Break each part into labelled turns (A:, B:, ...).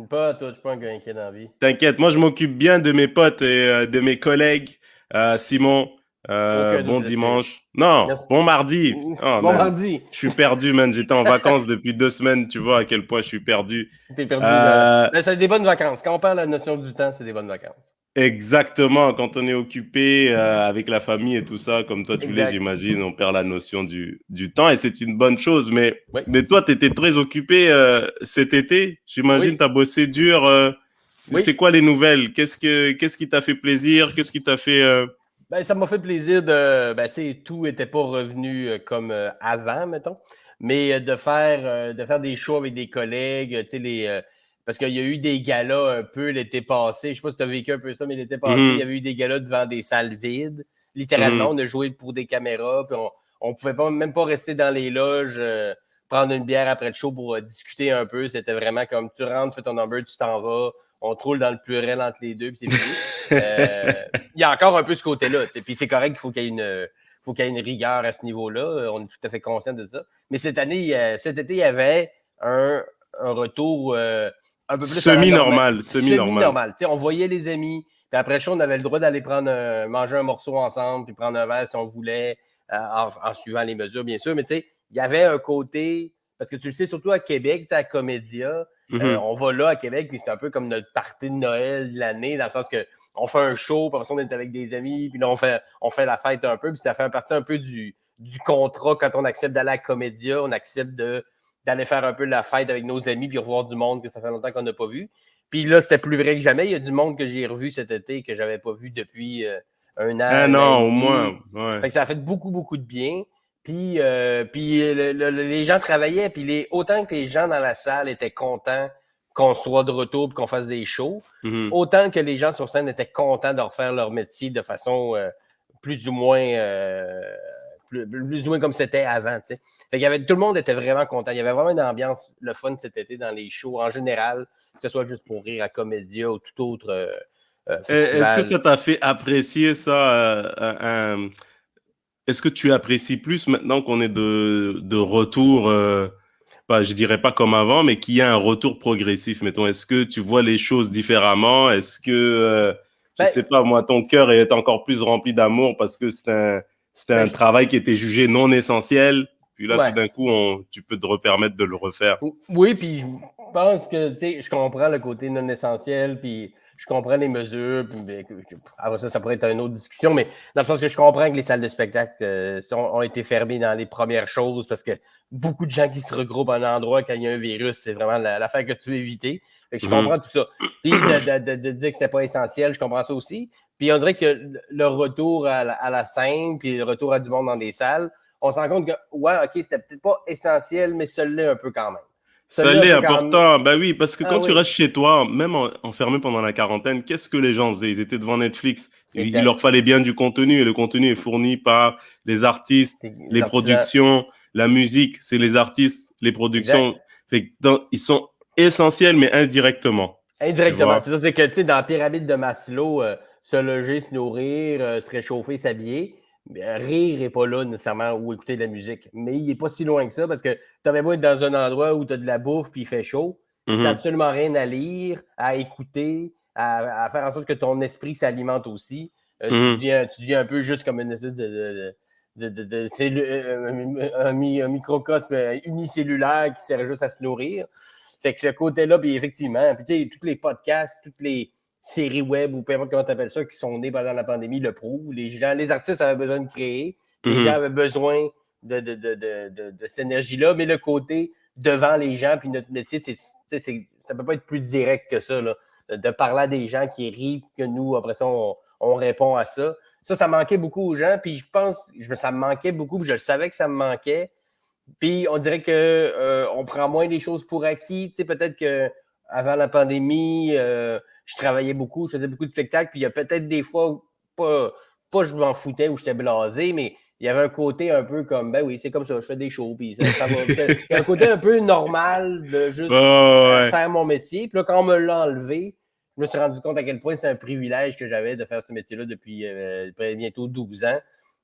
A: Pas toi, je suis pas un gars inquiet dans la vie.
B: T'inquiète, moi je m'occupe bien de mes potes et de mes collègues. Simon,
A: Aucun doute
B: bon
A: là-dessus.
B: dimanche. Non,
A: Merci.
B: bon mardi. Oh
A: Bon
B: man,
A: mardi.
B: je suis perdu, man. J'étais en vacances depuis 2 semaines. Tu vois à quel point je suis perdu.
A: T'es perdu.
B: Euh,
A: Ben, c'est des bonnes vacances. Quand on parle de la notion du temps, c'est des bonnes vacances.
B: Exactement, quand on est occupé avec la famille et tout ça, comme toi tu l'es,
A: Exact.
B: j'imagine, on perd la notion du temps et c'est une bonne chose.
A: Oui.
B: Mais toi, tu étais très occupé cet été. J'imagine,
A: Oui.
B: tu as bossé dur. C'est
A: Oui.
B: quoi les nouvelles? Qu'est-ce qui t'a fait plaisir? Qu'est-ce qui t'a fait...
A: Ben, ça m'a fait plaisir de. Ben, tu sais, tout n'était pas revenu comme avant, mettons. Mais de faire des shows avec des collègues, tu sais, parce qu'il y a eu des galas un peu l'été passé. Je sais pas si tu as vécu un peu ça, mais l'été passé, il y
B: Mhm,
A: avait eu des galas devant des salles vides. Littéralement,
B: mhm.
A: on a joué pour des caméras, puis on pouvait pas, même pas rester dans les loges, prendre une bière après le show pour discuter un peu. C'était vraiment comme tu rentres, fais ton number, tu t'en vas, on te roule dans le pluriel entre les deux, puis c'est fini. Il y a encore un peu ce côté-là. Puis c'est correct qu'il faut qu'il y ait une rigueur à ce niveau-là. On est tout à fait conscient de ça. Mais cet été, il y avait un retour un peu plus à la normale,
B: Semi-normal, semi-normal.
A: semi-normal. On voyait les amis. Puis après ça, on avait le droit d'aller manger un morceau ensemble, puis prendre un verre si on voulait, en suivant les mesures, bien sûr. Mais tu sais, il y avait un côté, parce que tu le sais, surtout à Québec, à Comédia,
B: Mhm,
A: on va là à Québec, puis c'est un peu comme notre party de Noël de l'année, dans le sens que on fait un show, puis après on est avec des amis, puis là, on fait la fête un peu, puis ça fait partie un peu du contrat quand on accepte d'aller à Comédia, on accepte d'aller faire un peu la fête avec nos amis, puis revoir du monde que ça fait longtemps qu'on n'a pas vu. Puis là, c'était plus vrai que jamais. Il y a du monde que j'ai revu cet été que j'avais pas vu depuis
B: un
A: un an et
B: an au
A: demi.
B: moins. Ouais.
A: Fait que ça a fait beaucoup, beaucoup de bien. Puis les gens travaillaient, puis autant que les gens dans la salle étaient contents qu'on soit de retour et qu'on fasse des shows,
B: Mhm.
A: autant que les gens sur scène étaient contents de refaire leur métier de façon plus ou moins plus ou moins comme c'était avant. Fait tout le monde était vraiment content. Il y avait vraiment une ambiance, le fun cet été dans les shows en général, que ce soit juste pour rire à Comédia ou tout autre
B: Est-ce que
A: festival.
B: ça t'a fait apprécier ça est-ce que tu apprécies plus maintenant qu'on est de retour, je dirais pas comme avant, mais qu'il y a un retour progressif, mettons. Est-ce que tu vois les choses différemment? Est-ce que, je
A: Ben,
B: sais pas, moi, ton cœur est encore plus rempli d'amour parce que c'était
A: ben,
B: un travail qui était jugé non essentiel, puis là, tout
A: ouais.
B: d'un coup, tu peux te repermettre de le refaire.
A: Oui, puis je pense que, tu sais, je comprends le côté non essentiel, puis je comprends les mesures, puis après ça pourrait être une autre discussion, mais dans le sens que je comprends que les salles de spectacle ont été fermées dans les premières choses, parce que beaucoup de gens qui se regroupent à un endroit quand il y a un virus, c'est vraiment l'affaire que tu veux éviter. Fait que je
B: Mhm.
A: comprends tout ça. Puis de dire que c'était pas essentiel, je comprends ça aussi. Puis on dirait que le retour à la scène, puis le retour à du monde dans des salles, on se rend compte que, ouais, OK, c'était peut-être pas essentiel, mais ça l'est un peu quand même. Ça
B: Ça
A: l'est un
B: l'est
A: peu quand même.
B: important. Bah oui, parce que
A: Ah
B: quand tu
A: oui,
B: restes chez toi, même enfermé pendant la quarantaine, qu'est-ce que les gens faisaient? Ils étaient devant Netflix. Il leur
A: exact.
B: fallait bien du contenu et le contenu est fourni par les artistes,
A: Les
B: les
A: artisans.
B: productions, la musique, c'est les artistes, les productions.
A: Exact.
B: Fait que ils sont essentiels, mais indirectement. Tu
A: Indirectement.
B: vois?
A: C'est ça, c'est que, tu sais, dans la pyramide de Maslow, se loger, se nourrir, se réchauffer, s'habiller, rire n'est pas là nécessairement ou écouter de la musique. Mais il n'est pas si loin que ça parce que tu avais beau être dans un endroit où tu as de la bouffe puis il fait chaud. Si tu n'as
B: Mhm,
A: absolument rien à lire, à écouter, à faire en sorte que ton esprit s'alimente aussi,
B: mhm,
A: tu deviens un peu juste comme une espèce un microcosme unicellulaire qui sert juste à se nourrir. Fait que ce côté-là, puis effectivement, puis tu sais, tous les podcasts, toutes les séries web ou peu importe comment tu appelles ça, qui sont nées pendant la pandémie le prouvent. Les artistes avaient besoin de créer, les gens
B: mhm,
A: avaient besoin de cette énergie-là, mais le côté devant les gens, puis notre métier, ça peut pas être plus direct que ça, là, de parler à des gens qui rient, que nous, après ça, on répond à ça. Ça manquait beaucoup aux gens, puis je pense, ça me manquait beaucoup, puis je savais que ça me manquait, puis on dirait que on prend moins les choses pour acquis. Tu sais, peut-être que avant la pandémie, je travaillais beaucoup, je faisais beaucoup de spectacles, puis il y a peut-être des fois où pas je m'en foutais ou j'étais blasé, mais il y avait un côté un peu comme ben oui, c'est comme ça, je fais des shows, puis ça va. Il y a un côté un peu normal de
B: ouais,
A: juste
B: ouais, ouais.
A: faire mon métier. Puis là, quand on me l'a enlevé, je me suis rendu compte à quel point c'est un privilège que j'avais de faire ce métier-là depuis bientôt 12 ans.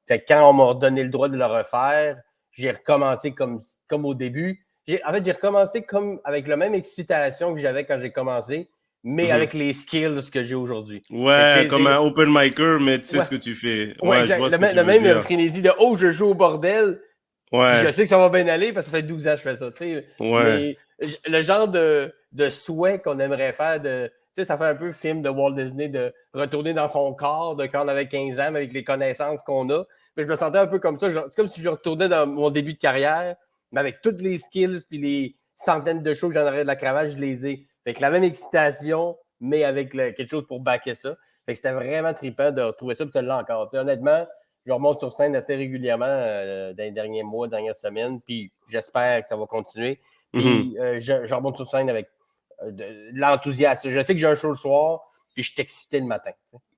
A: Fait que quand on m'a redonné le droit de le refaire, j'ai recommencé comme au début. En fait, j'ai recommencé comme avec la même excitation que j'avais quand j'ai commencé, mais avec les skills que j'ai aujourd'hui.
B: Ouais, comme un open micer, mais tu sais
A: Ouais,
B: ce que tu fais.
A: ouais,
B: Ouais, je
A: exact.
B: vois ce que tu
A: Le
B: veux
A: même
B: dire.
A: frénésie de oh, je joue au bordel, puis je
B: Ouais,
A: sais que ça va bien aller parce que ça fait 12 ans que je fais ça.
B: ouais.
A: Mais le genre de souhait qu'on aimerait faire, ça fait un peu film de Walt Disney de retourner dans son corps de quand on avait 15 ans, mais avec les connaissances qu'on a. Mais je me sentais un peu comme ça. C'est comme si je retournais dans mon début de carrière, mais avec toutes les skills puis les centaines de choses que j'en aurais de la cravate, je les ai. Fait que la même excitation, mais avec quelque chose pour backer ça. Fait que c'était vraiment trippant de retrouver ça, puis ça là encore. Honnêtement, je remonte sur scène assez régulièrement dans les derniers mois, dernières semaines, puis j'espère que ça va continuer.
B: Mhm.
A: Puis je remonte sur scène avec de l'enthousiasme. Je sais que j'ai un show le soir, puis je suis excité le matin.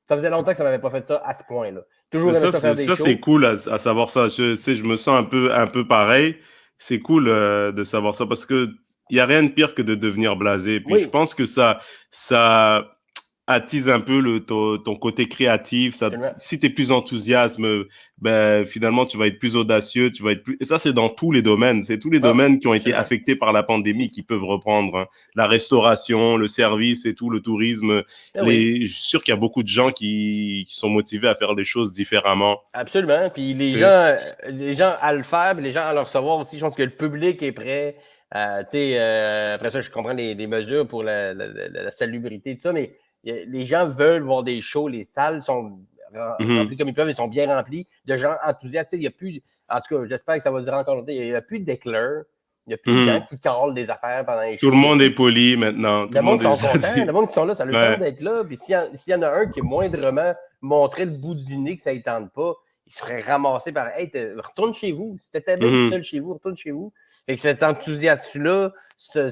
A: Ça faisait longtemps que ça ne m'avait pas fait ça à ce point-là. Toujours
B: Mais
A: aimé ça faire des
B: ça c'est
A: shows.
B: cool à savoir ça. Je sais, je me sens un peu pareil. C'est cool de savoir ça parce que il y a rien de pire que de devenir blasé. Puis je
A: Oui,
B: pense que ça attise un peu ton côté créatif. Ça,
A: absolument.
B: si tu es plus enthousiasme, ben, finalement, tu vas être plus audacieux. Tu vas être plus... Et ça, c'est dans tous les domaines. C'est tous les
A: Ah,
B: domaines qui ont été
A: absolument.
B: affectés par la pandémie qui peuvent reprendre, hein. La restauration, le service et tout, le tourisme.
A: Ah oui.
B: Je suis sûr qu'il y a beaucoup de gens qui sont motivés à faire les choses différemment.
A: Absolument. Puis
B: Tu
A: les gens à le faire, puis les gens à le recevoir aussi, je pense que le public est prêt. Après ça, je comprends les mesures pour la salubrité, tout ça, mais les gens veulent voir des shows, les salles sont
B: Mhm.
A: remplies comme ils peuvent, ils sont bien remplies de gens enthousiastes. Il y a plus, en tout cas, j'espère que ça va durer encore longtemps. Il n'y a plus d'éclairs, il n'y a plus de gens
B: Mhm.
A: qui calent des affaires pendant les
B: Tout le
A: shows. Il y a
B: monde est
A: plus
B: poli maintenant. Tout
A: le
B: le
A: monde
B: monde est
A: sont contents, le
B: gentil.
A: monde qui sont là, ça a le temps
B: Ouais.
A: d'être là. Puis s'il y en a un qui est moindrement montré le bout du nez que ça ne tente pas, il serait ramassé par hey, retourne chez vous. Si t'étais bien tout
B: Mhm.
A: seul chez vous, retourne chez vous. Fait que cet enthousiasme-là se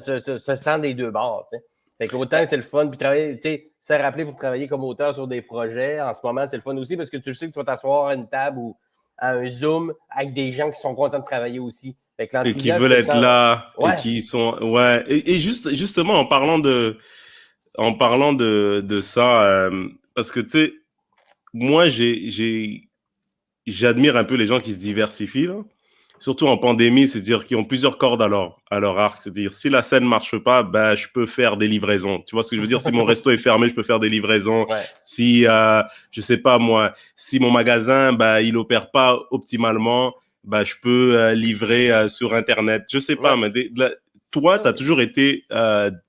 A: sent des deux bords. T'sais. Fait qu'autant c'est le fun, puis travailler, tu sais, se rappeler pour travailler comme auteur sur des projets, en ce moment, c'est le fun aussi parce que tu sais que tu vas t'asseoir à une table ou à un Zoom avec des gens qui sont contents de travailler aussi. Fait que
B: Et qui
A: l'enthousiasme,
B: veulent
A: tu le
B: être
A: sens.
B: là et
A: Ouais.
B: qui sont ouais et justement en parlant de ça parce que tu sais moi j'admire un peu les gens qui se diversifient là. Surtout en pandémie, c'est-à-dire qu'ils ont plusieurs cordes à leur arc. C'est-à-dire, si la scène marche pas, bah, je peux faire des livraisons. Tu vois ce que je veux dire? Si mon resto est fermé, je peux faire des livraisons.
A: Ouais.
B: Si, je sais pas moi, si mon magasin, bah, il opère pas optimalement, bah, je peux livrer sur Internet. Je sais pas,
A: Ouais.
B: mais toi,
A: Ah
B: tu as
A: oui.
B: toujours été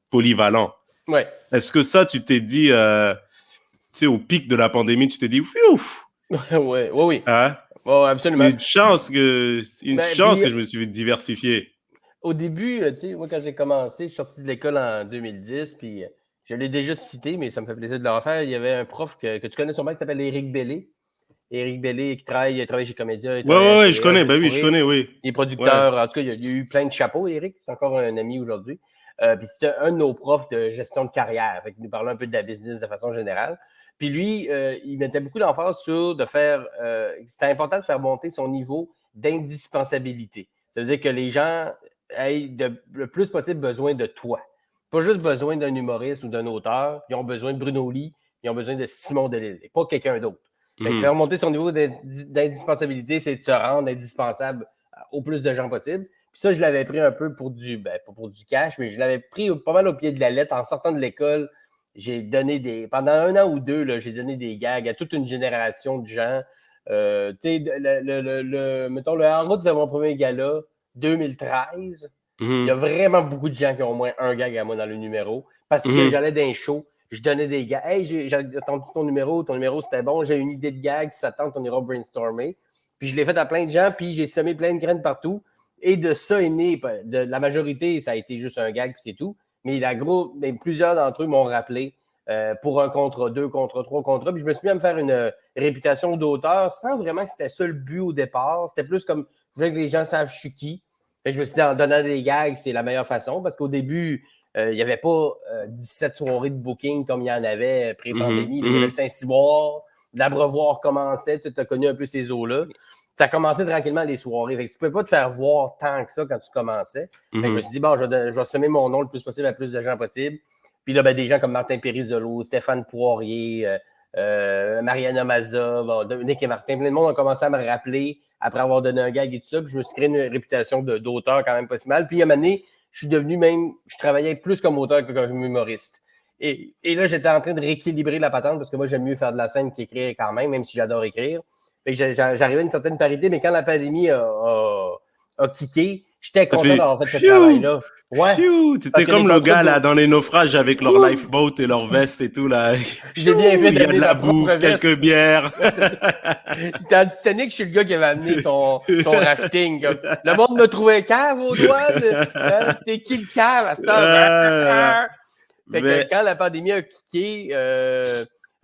B: polyvalent.
A: Ouais.
B: Est-ce que ça, tu t'es dit, tu sais, au pic de la pandémie, tu t'es dit, ouf,
A: Ouais, oui, oui.
B: hein?
A: Ouais, absolument.
B: Une
A: Ben,
B: chance
A: puis,
B: que je me suis diversifié.
A: au début, tu sais, moi, quand j'ai commencé, je suis sorti de l'école en 2010, puis je l'ai déjà cité, mais ça me fait plaisir de le refaire. Il y avait un prof que tu connais sûrement qui s'appelle Éric Bellé. Éric Bellé, il travaille chez Comédia, il travaille à
B: Ouais, je
A: TVA,
B: connais.
A: Juste
B: Bah oui,
A: pour
B: je
A: rire.
B: connais, oui.
A: Il est
B: Ouais.
A: producteur. En tout cas, il a eu plein de chapeaux, Éric. C'est encore un ami aujourd'hui. Puis c'était un de nos profs de gestion de carrière. Fait qu'il nous parlait un peu de la business de façon générale. Puis lui, il mettait beaucoup d'emphase sur de faire. C'était important de faire monter son niveau d'indispensabilité. Ça veut dire que les gens aient le plus possible besoin de toi. Pas juste besoin d'un humoriste ou d'un auteur. Ils ont besoin de Bruno Lee, ils ont besoin de Simon Delille, pas quelqu'un d'autre. Fait que
B: Mhm.
A: faire monter son niveau d'indispensabilité, c'est de se rendre indispensable au plus de gens possible. Puis ça, je l'avais pris un peu pour pas pour du cash, mais je l'avais pris pas mal au pied de la lettre. En sortant de l'école, j'ai donné pendant un an ou deux, là, j'ai donné des gags à toute une génération de gens. Tu sais, mettons, le En route vers mon premier gala, 2013, il y a
B: Mhm.
A: vraiment beaucoup de gens qui ont au moins un gag à moi dans le numéro parce que
B: Mhm.
A: j'allais dans un show, je donnais des gags. Hey, j'ai attendu ton numéro c'était bon, j'ai une idée de gag, si ça tente, on ira brainstormer. Puis je l'ai fait à plein de gens, puis j'ai semé plein de graines partout. Et de ça est né, de la majorité, ça a été juste un gag, puis c'est tout. Mais plusieurs d'entre eux m'ont rappelé pour un contrat, deux contrats, trois contrats. Puis je me suis mis à me faire une réputation d'auteur sans vraiment que c'était ça le but au départ. C'était plus comme, je voulais que les gens savent je suis qui. Fait que je me suis dit, en donnant des gags, c'est la meilleure façon parce qu'au début, il n'y avait pas 17 soirées de booking comme il y en avait
B: Mhm.
A: pré-pandémie. Il y avait le
B: Mhm.
A: Saint-Cyboire, l'Abreuvoir commençait, tu as connu un peu ces eaux-là. Tu as commencé tranquillement les soirées. Fait que tu ne peux pas te faire voir tant que ça quand tu commençais. Fait que je me
B: Mhm.
A: suis dit, bon, je vais semer mon nom le plus possible à plus de gens possible. Puis là, ben, des gens comme Martin Périzolo, Stéphane Poirier, Mariana Mazza, bon, Dominique et Martin, plein de monde ont commencé à me rappeler après avoir donné un gag et tout ça, puis je me suis créé une réputation d'auteur quand même pas si mal. Puis à un moment donné, je travaillais plus comme auteur que comme humoriste. Et là, j'étais en train de rééquilibrer la patente parce que moi, j'aime mieux faire de la scène qu'écrire quand même si j'adore écrire. Fait que j'arrivais à une certaine parité, mais quand la pandémie a kické, j'étais
B: Ça
A: content
B: fait
A: d'avoir fait ce
B: pfiou,
A: travail-là. Ouais.
B: pfiou.
A: Parce
B: C'était
A: que les
B: comme le
A: contrats
B: gars
A: de
B: là dans les naufrages avec leur
A: Ouh!
B: lifeboat et leur veste et tout là.
A: J'ai bien
B: Pfiou,
A: fait
B: il y a de
A: d'amener
B: la
A: ma propre
B: bouffe,
A: veste.
B: quelques bières.
A: J'étais en Titanic, je suis le gars qui avait amené son rafting. Comme. Le monde me trouvait cave aux douanes. Hein? C'était qui le cave à cette heure?
B: Ah,
A: Fait que
B: mais
A: quand la pandémie a kické,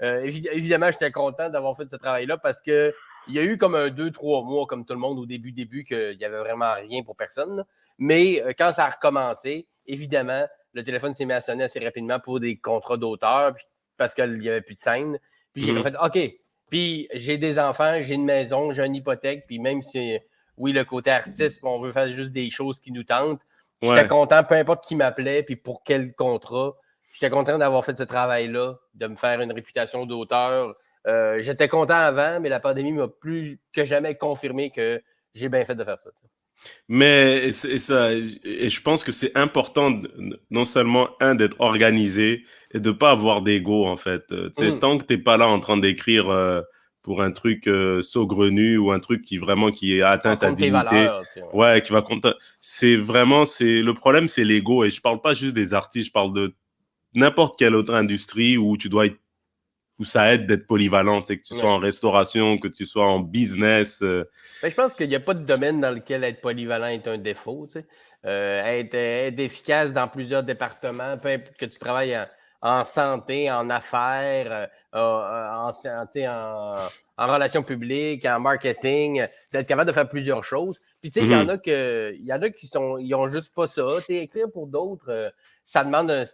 A: évidemment, j'étais content d'avoir fait ce travail-là parce que il y a eu comme un 2-3 mois, comme tout le monde au début, qu'il n'y avait vraiment rien pour personne. Là. Mais quand ça a recommencé, évidemment, le téléphone s'est mis à sonner assez rapidement pour des contrats d'auteur parce qu'il n'y avait plus de scène. Puis j'ai fait OK. Puis j'ai des enfants, j'ai une maison, j'ai une hypothèque. Puis même si, oui, le côté artiste, on veut faire juste des choses qui nous tentent, j'étais
B: ouais.
A: content, peu importe qui m'appelait, puis pour quel contrat. J'étais content d'avoir fait ce travail-là, de me faire une réputation d'auteur. J'étais content avant, mais la pandémie m'a plus que jamais confirmé que j'ai bien fait de faire ça.
B: Mais et je pense que c'est important, non seulement, d'être organisé et de pas avoir d'ego, en fait. Tant que t'es pas là en train d'écrire pour un truc saugrenu ou un truc qui a atteint
A: En
B: ta
A: compte tes
B: dignité,
A: valeurs.
B: ouais, qui va compter. Le problème, c'est l'ego. Et je parle pas juste des artistes, je parle de n'importe quelle autre industrie où ça aide d'être polyvalent, que tu sois
A: Ouais.
B: en restauration, que tu sois en business.
A: Ben, je pense qu'il n'y a pas de domaine dans lequel être polyvalent est un défaut. Être efficace dans plusieurs départements, peu importe que tu travailles en santé, en affaires, en relations publiques, en marketing, d'être capable de faire plusieurs choses. Puis tu sais, il y en a ils ont juste pas ça. Écrire pour d'autres, ça demande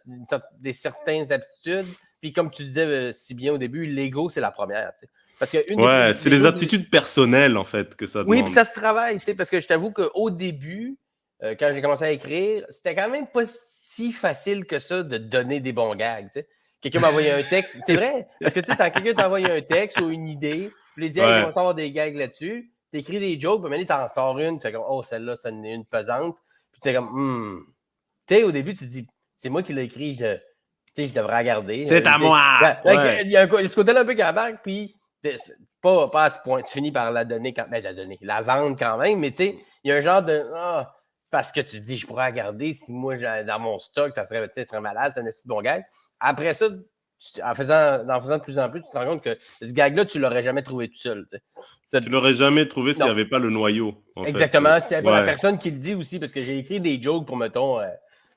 A: des certaines aptitudes. Puis comme tu disais si bien au début, l'ego, c'est la première. T'sais. Parce qu'une
B: Ouais, c'est
A: des
B: les
A: choses.
B: aptitudes personnelles, en fait, que ça
A: Oui, puis
B: demande.
A: ça se travaille, parce que je t'avoue qu'au début, quand j'ai commencé à écrire, c'était quand même pas si facile que ça de donner des bons gags. T'sais. Quelqu'un m'a envoyé un texte, c'est vrai, parce que tu sais, quand quelqu'un t'a envoyé un texte ou une idée, puis il dit, hey,
B: Ouais.
A: j'aimerais savoir des gags là-dessus, t'écris des jokes, puis maintenant, t'en sors une, tu fais comme, oh, celle-là, ça en est une pesante, puis tu es comme, Tu sais, au début, tu te dis, c'est moi qui l'ai écrit, je devrais regarder.
B: C'est à moi! Ouais.
A: Il y a ce côté-là un peu qui embarque, puis pas à ce point. Tu finis par la donner la vendre quand même, mais tu sais, il y a un genre de parce que tu te dis, je pourrais regarder si moi, dans mon stock, ça serait malade, c'est un petit bon gag. Après ça, en faisant de plus en plus, tu te rends compte que ce gag-là, tu ne l'aurais jamais trouvé tout seul.
B: Tu l'aurais jamais trouvé s'il n'y
A: Non,
B: avait pas le noyau, en fait.
A: exactement. C'est pas la
B: Ouais.
A: personne qui le dit aussi, parce que j'ai écrit des jokes pour, mettons,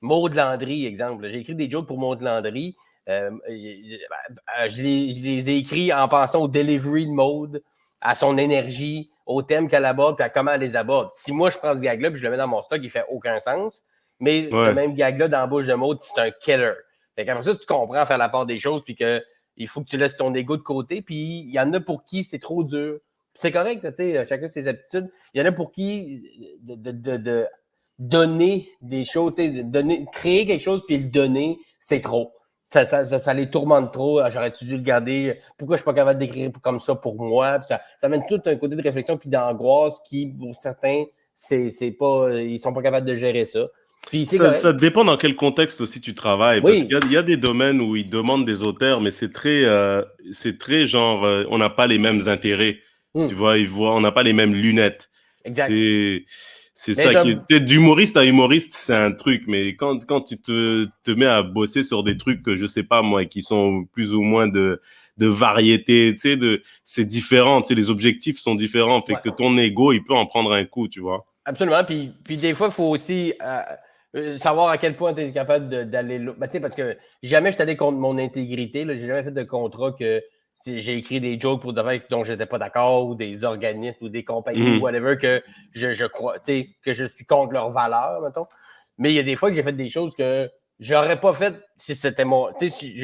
A: Maud Landry, exemple. J'ai écrit des jokes pour Maud Landry. Je les ai écrits en pensant au delivery de Maud, à son énergie, au thème qu'elle aborde, puis à comment elle les aborde. Si moi, je prends ce gag-là, puis je le mets dans mon stock, il fait aucun sens. Mais ce
B: Ouais.
A: même gag-là, dans la bouche de Maud, c'est un killer. Fait qu'après ça, tu comprends faire la part des choses, puis que il faut que tu laisses ton ego de côté, puis il y en a pour qui c'est trop dur. C'est correct, tu sais, chacun ses aptitudes. Il y en a pour qui de donner des choses, créer quelque chose puis le donner, c'est trop. Ça les tourmente trop. J'aurais-tu dû le garder? Pourquoi je suis pas capable d'écrire comme ça pour moi? Puis ça mène tout un côté de réflexion puis d'angoisse qui, pour certains, c'est pas, ils sont pas capables de gérer ça. Puis c'est correct.
B: Ça dépend dans quel contexte aussi tu travailles, parce
A: Oui.
B: qu'il y a des domaines où ils demandent des auteurs, mais c'est très genre, on n'a pas les mêmes intérêts. Tu vois, on n'a pas les mêmes lunettes.
A: Exact.
B: C'est
A: Mais
B: ça qui est, tu sais, d'humoriste à humoriste, c'est un truc, mais quand tu te mets à bosser sur des trucs que je sais pas moi, qui sont plus ou moins de variété, tu sais, c'est différent, tu sais, les objectifs sont différents, fait que ton ego, il peut en prendre un coup, tu vois.
A: Absolument. Puis des fois, il faut aussi savoir à quel point tu es capable d'aller là. Ben, parce que jamais je suis allé contre mon intégrité. J'ai jamais fait de contrat que si j'ai écrit des jokes pour de vrai dont je n'étais pas d'accord, ou des organismes ou des compagnies, whatever, que je crois, que je suis contre leurs valeurs, mettons. Mais il y a des fois que j'ai fait des choses que j'aurais pas fait si c'était mon. Si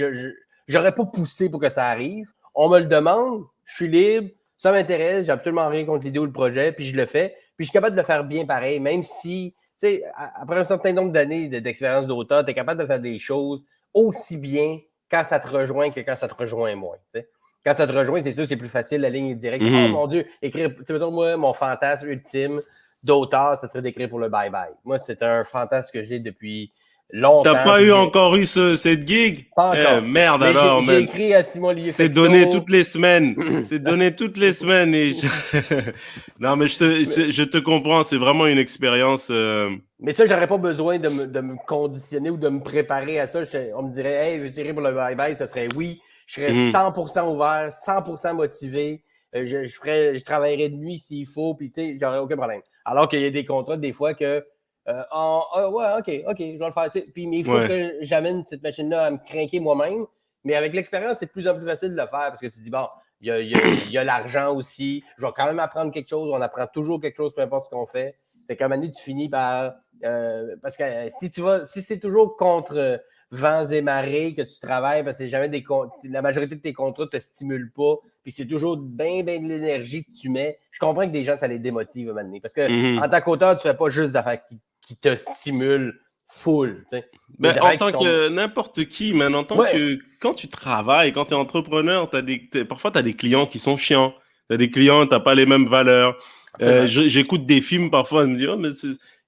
A: j'aurais pas poussé pour que ça arrive. On me le demande, je suis libre, ça m'intéresse, j'ai absolument rien contre l'idée ou le projet, puis je le fais. Puis je suis capable de le faire bien pareil, même si, tu sais, après un certain nombre d'années d'expérience d'auteur, tu es capable de faire des choses aussi bien quand ça te rejoint que quand ça te rejoint moins. T'sais. quand ça te rejoint, c'est sûr, c'est plus facile, la ligne est directe. Oh mon Dieu, écrire, tu sais, mettons, moi, mon fantasme ultime d'auteur, ce serait d'écrire pour le bye-bye. Moi, c'est un fantasme que j'ai depuis longtemps.
B: T'as pas encore eu cette gig?
A: Pas encore.
B: Merde
A: mais
B: alors,
A: j'ai écrit à Simon Lieu.
B: C'est donné toutes les semaines. C'est donné toutes les semaines. Non, mais je te comprends. C'est vraiment une expérience.
A: Mais ça, j'aurais pas besoin de me conditionner ou de me préparer à ça. On me dirait, hey, veux-tu écrire pour le bye-bye? Ça serait oui. Je serais 100% ouvert, 100% motivé. Je travaillerais de nuit s'il faut, puis tu sais, j'aurais aucun problème. Alors qu'il y a des contrats, des fois, que ouais, OK, je vais le faire. Puis, mais il faut que j'amène cette machine-là à me craquer moi-même. Mais avec l'expérience, c'est de plus en plus facile de le faire parce que tu te dis, bon, il y a l'argent aussi. Je vais quand même apprendre quelque chose. On apprend toujours quelque chose, peu importe ce qu'on fait. Fait qu'à un moment donné, tu finis par. Parce que si c'est toujours contre vents et marées que tu travailles, parce que jamais la majorité de tes contrats ne te stimulent pas, puis c'est toujours bien de l'énergie que tu mets. Je comprends que des gens, ça les démotive à un moment donné. Parce que en tant qu'auteur, tu ne fais pas juste des affaires qui te stimulent full.
B: Ben, en tant que n'importe qui, mais en tant que quand tu travailles, quand tu es entrepreneur, parfois tu as des clients qui sont chiants. Tu as des clients, tu n'as pas les mêmes valeurs. J'écoute des films parfois, je me dis, oh, mais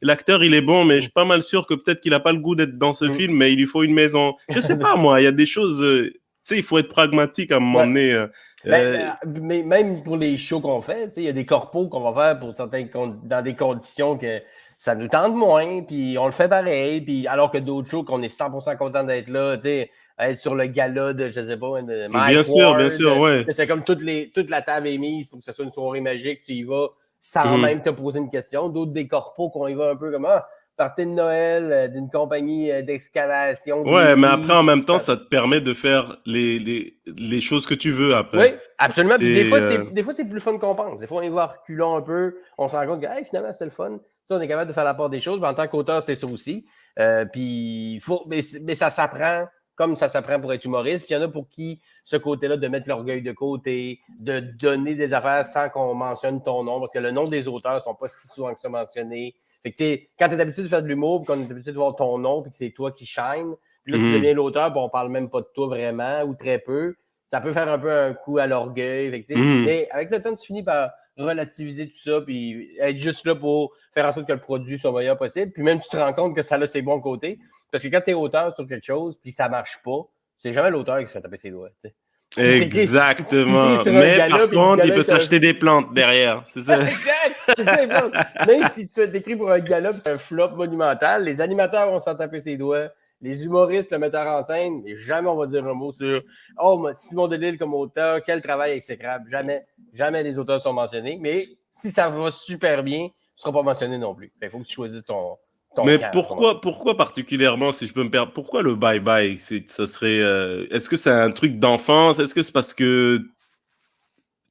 B: l'acteur il est bon, mais je suis pas mal sûr que peut-être qu'il n'a pas le goût d'être dans ce film, mais il lui faut une maison. Je sais pas, moi, il y a des choses, tu sais, il faut être pragmatique à un moment donné.
A: Mais même pour les shows qu'on fait, il y a des corpos qu'on va faire pour certains dans des conditions que ça nous tente moins, puis on le fait pareil, puis alors que d'autres shows qu'on est 100% content d'être là, tu sais, être sur le gala de, je sais pas, de Mike Ward,
B: bien sûr, ouais.
A: C'est comme toute la table est mise pour que ce soit une soirée magique, tu y vas sans même te poser une question. D'autres des corpos qu'on y va un peu comme partie de Noël d'une compagnie d'excavation.
B: Ouais, mais après, en même temps, ça te permet de faire les choses que tu veux après.
A: Oui, absolument. Puis des fois, c'est plus fun qu'on pense. Des fois, on y va reculant un peu. On se rend compte que hey, finalement, c'est le fun. Ça, on est capable de faire la part des choses. Mais en tant qu'auteur, c'est ça aussi. Mais ça s'apprend comme ça s'apprend pour être humoriste. Puis il y en a pour qui ce côté-là de mettre l'orgueil de côté, de donner des affaires sans qu'on mentionne ton nom, parce que le nom des auteurs ne sont pas si souvent que ça mentionnés. Fait que quand tu es habitué de faire de l'humour, puis qu'on est habitué de voir ton nom, puis que c'est toi qui shine, puis là, tu deviens l'auteur, puis on parle même pas de toi vraiment, ou très peu, ça peut faire un peu un coup à l'orgueil. Mais avec le temps, tu finis par relativiser tout ça, puis être juste là pour faire en sorte que le produit soit le meilleur possible. Puis même, tu te rends compte que ça a ses bons côtés. Parce que quand tu es auteur sur quelque chose, puis ça marche pas, c'est jamais l'auteur qui se fait taper ses doigts. T'sais.
B: Exactement. Mais par contre, il peut s'acheter des plantes derrière. C'est ça.
A: Exact. Même si tu t'écris pour un gala, c'est un flop monumental, les animateurs vont s'en taper ses doigts. Les humoristes, le metteur en scène, et jamais on va dire un mot sur Simon Delille comme auteur, quel travail exécrable. Jamais les auteurs sont mentionnés. Mais si ça va super bien, tu ne seras pas mentionné non plus. Il faut que tu choisisses ton
B: mais pourquoi particulièrement, si je peux me permettre, pourquoi le bye-bye? Ça serait, est-ce que c'est un truc d'enfance? Est-ce que c'est parce que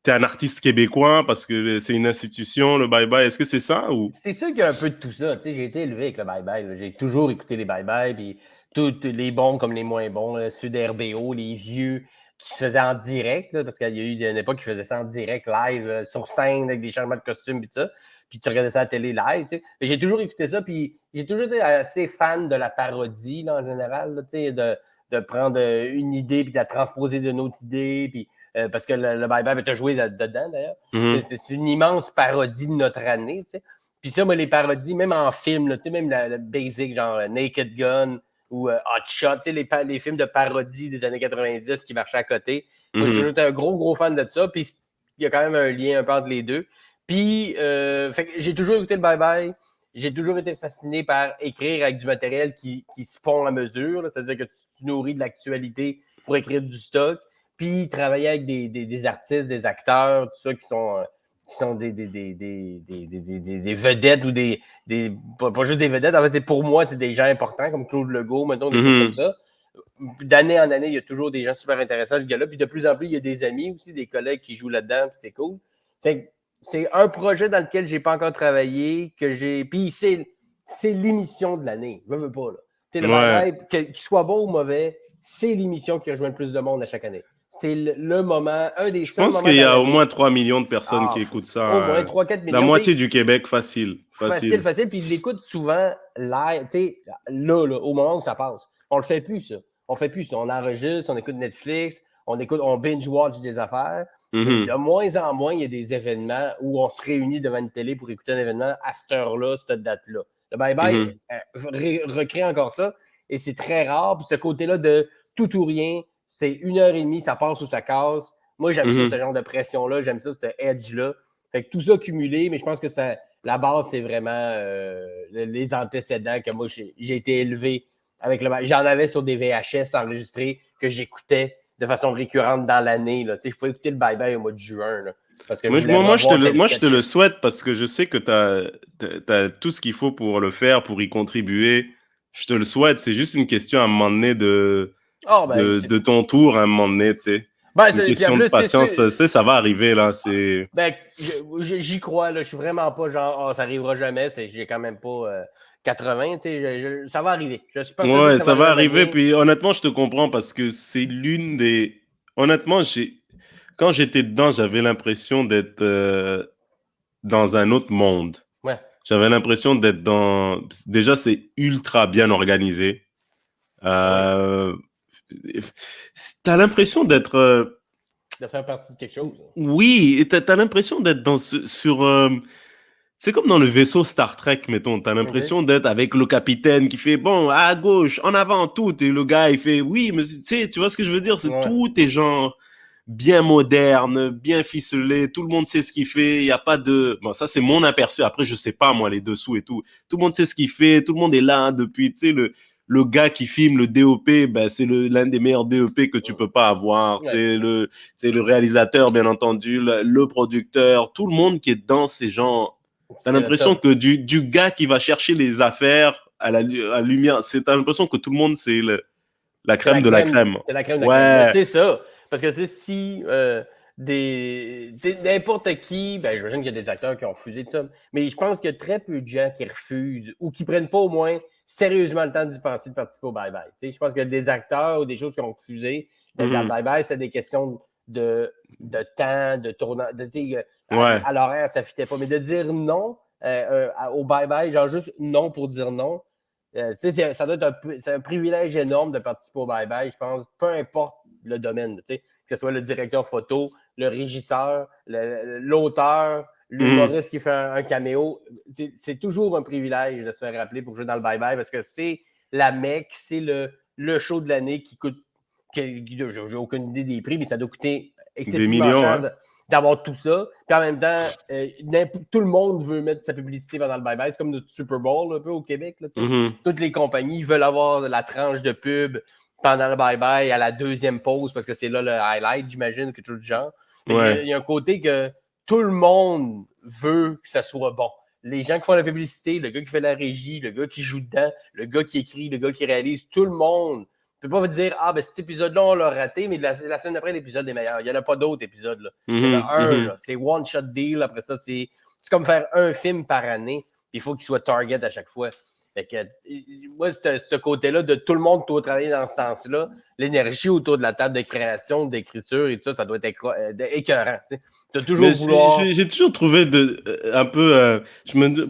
B: tu es un artiste québécois, parce que c'est une institution, le bye-bye? Est-ce que c'est ça? Ou...
A: C'est sûr qu'il y a un peu de tout ça. J'ai été élevé avec le bye-bye. J'ai toujours écouté les bye-bye, puis tous les bons comme les moins bons, ceux d'RBO, les vieux qui se faisaient en direct, là, parce qu'il y a eu une époque qui faisait ça en direct, live, sur scène, avec des changements de costumes, puis tout ça. Puis tu regardais ça à la télé live. J'ai toujours écouté ça, puis j'ai toujours été assez fan de la parodie, là, en général, là, de prendre une idée, puis de la transposer d'une autre idée, puis parce que le bye-bye, tu as joué dedans, d'ailleurs. C'est une immense parodie de notre année, tu sais. Puis ça, moi, les parodies, même en film, là, même le basic, genre Naked Gun ou Hot Shot, les films de parodie des années 90 qui marchaient à côté. Moi, j'ai toujours été un gros fan de ça. Puis il y a quand même un lien un peu entre les deux. Puis, j'ai toujours écouté le bye-bye. J'ai toujours été fasciné par écrire avec du matériel qui se pond à mesure. C'est-à-dire que tu nourris de l'actualité pour écrire du stock. Puis, travailler avec des artistes, des acteurs, tout ça, qui sont des vedettes ou pas juste des vedettes. En fait, pour moi, c'est des gens importants comme Claude Legault, mettons, des choses comme ça. D'année en année, il y a toujours des gens super intéressants, ce gars-là. Puis de plus en plus, il y a des amis aussi, des collègues qui jouent là-dedans, puis c'est cool. Fait que c'est un projet dans lequel je n'ai pas encore travaillé, que j'ai. Puis c'est l'émission de l'année. Je veux pas, là. Tu sais, le qu'il soit bon ou mauvais, c'est l'émission qui rejoint le plus de monde à chaque année. C'est le moment, un des seuls moments.
B: Je pense qu'il y a au moins 3 millions de personnes qui écoutent ça.
A: Au moins 3-4 millions.
B: La moitié du Québec, facile.
A: Facile. Puis ils l'écoutent souvent live, tu sais, là, au moment où ça passe. On le fait plus, ça. On enregistre, on écoute Netflix, on écoute, on binge-watch des affaires. Mais de moins en moins, il y a des événements où on se réunit devant une télé pour écouter un événement à cette heure-là, cette date-là. Le bye-bye recrée encore ça et c'est très rare. Puis ce côté-là de tout ou rien, c'est 1h30, ça passe ou ça casse. Moi, j'aime ça, ce genre de pression-là. J'aime ça, ce edge-là. Fait que tout ça cumulé, mais je pense que la base, c'est vraiment les antécédents que moi, j'ai été élevé avec le bye. J'en avais sur des VHS enregistrés que j'écoutais de façon récurrente dans l'année. Je pouvais écouter le bye-bye au mois de juin. Là, parce que
B: moi, je te le souhaite parce que je sais que tu as tout ce qu'il faut pour le faire, pour y contribuer. Je te le souhaite. C'est juste une question à un moment donné de ton tour, à un moment donné, tu sais. Une question de patience. Ça va arriver, là.
A: J'y crois. Là. Je suis vraiment pas genre, ça arrivera jamais. J'ai quand même pas 80. Ça va arriver. Je suis
B: persuadé que ça va arriver. Puis honnêtement, je te comprends parce que c'est l'une des... Honnêtement, quand j'étais dedans, j'avais l'impression d'être dans un autre monde.
A: Ouais.
B: J'avais l'impression d'être dans... Déjà, c'est ultra bien organisé. T'as l'impression d'être...
A: de faire partie de quelque chose.
B: Oui, t'as l'impression d'être sur... c'est comme dans le vaisseau Star Trek, mettons. T'as l'impression d'être avec le capitaine qui fait, bon, à gauche, en avant, tout. Et le gars, il fait, oui, mais tu vois ce que je veux dire? C'est tout est genre bien moderne, bien ficelé. Tout le monde sait ce qu'il fait. Il n'y a pas de... Bon, ça, c'est mon aperçu. Après, je sais pas, moi, les dessous et tout. Tout le monde sait ce qu'il fait. Tout le monde est là hein, depuis, tu sais, le gars qui filme le DOP, ben, c'est l'un des meilleurs DOP que tu peux pas avoir. C'est le réalisateur, bien entendu, le producteur. Tout le monde qui est dans ces gens... T'as l'impression que du gars qui va chercher les affaires à la lumière, t'as l'impression que tout le monde, c'est la crème de la crème.
A: C'est la crème de la crème. C'est ça. Parce que si n'importe qui, ben j'imagine qu'il y a des acteurs qui ont refusé de ça, mais je pense qu'il y a très peu de gens qui refusent ou qui prennent pas au moins sérieusement le temps d'y penser de participer au bye-bye. Je pense qu'il y a des acteurs ou des choses qui ont refusé d'être dans le bye-bye, c'était des questions de temps, de tournant, à l'horaire, ça ne fitait pas. Mais de dire non au bye-bye, genre juste non pour dire non, ça doit être c'est un privilège énorme de participer au bye-bye, je pense, peu importe le domaine, que ce soit le directeur photo, le régisseur, l'auteur, l'humoriste qui fait un caméo. C'est toujours un privilège de se faire rappeler pour jouer dans le bye-bye parce que c'est la mecque, c'est le show de l'année qui coûte, j'ai aucune idée des prix, mais ça doit coûter excessivement cher d'avoir tout ça. Puis en même temps, tout le monde veut mettre sa publicité pendant le bye-bye. C'est comme notre Super Bowl un peu au Québec. Là, toutes les compagnies veulent avoir la tranche de pub pendant le bye-bye à la deuxième pause parce que c'est là le highlight, j'imagine, que tout le genre. Il y a un côté que tout le monde veut que ça soit bon. Les gens qui font la publicité, le gars qui fait la régie, le gars qui joue dedans, le gars qui écrit, le gars qui réalise, tout le monde ne peut pas vous dire ben cet épisode-là, on l'a raté, mais la semaine d'après, l'épisode est meilleur. Il n'y en a pas d'autres épisodes. Là. Il y en a un, là. C'est one-shot deal. Après ça, c'est comme faire un film par année. Il faut qu'il soit target à chaque fois. Fait que, moi, ce côté-là de tout le monde doit travailler dans ce sens-là, l'énergie autour de la table de création, d'écriture et tout ça, ça doit être écœurant.
B: J'ai toujours trouvé un peu...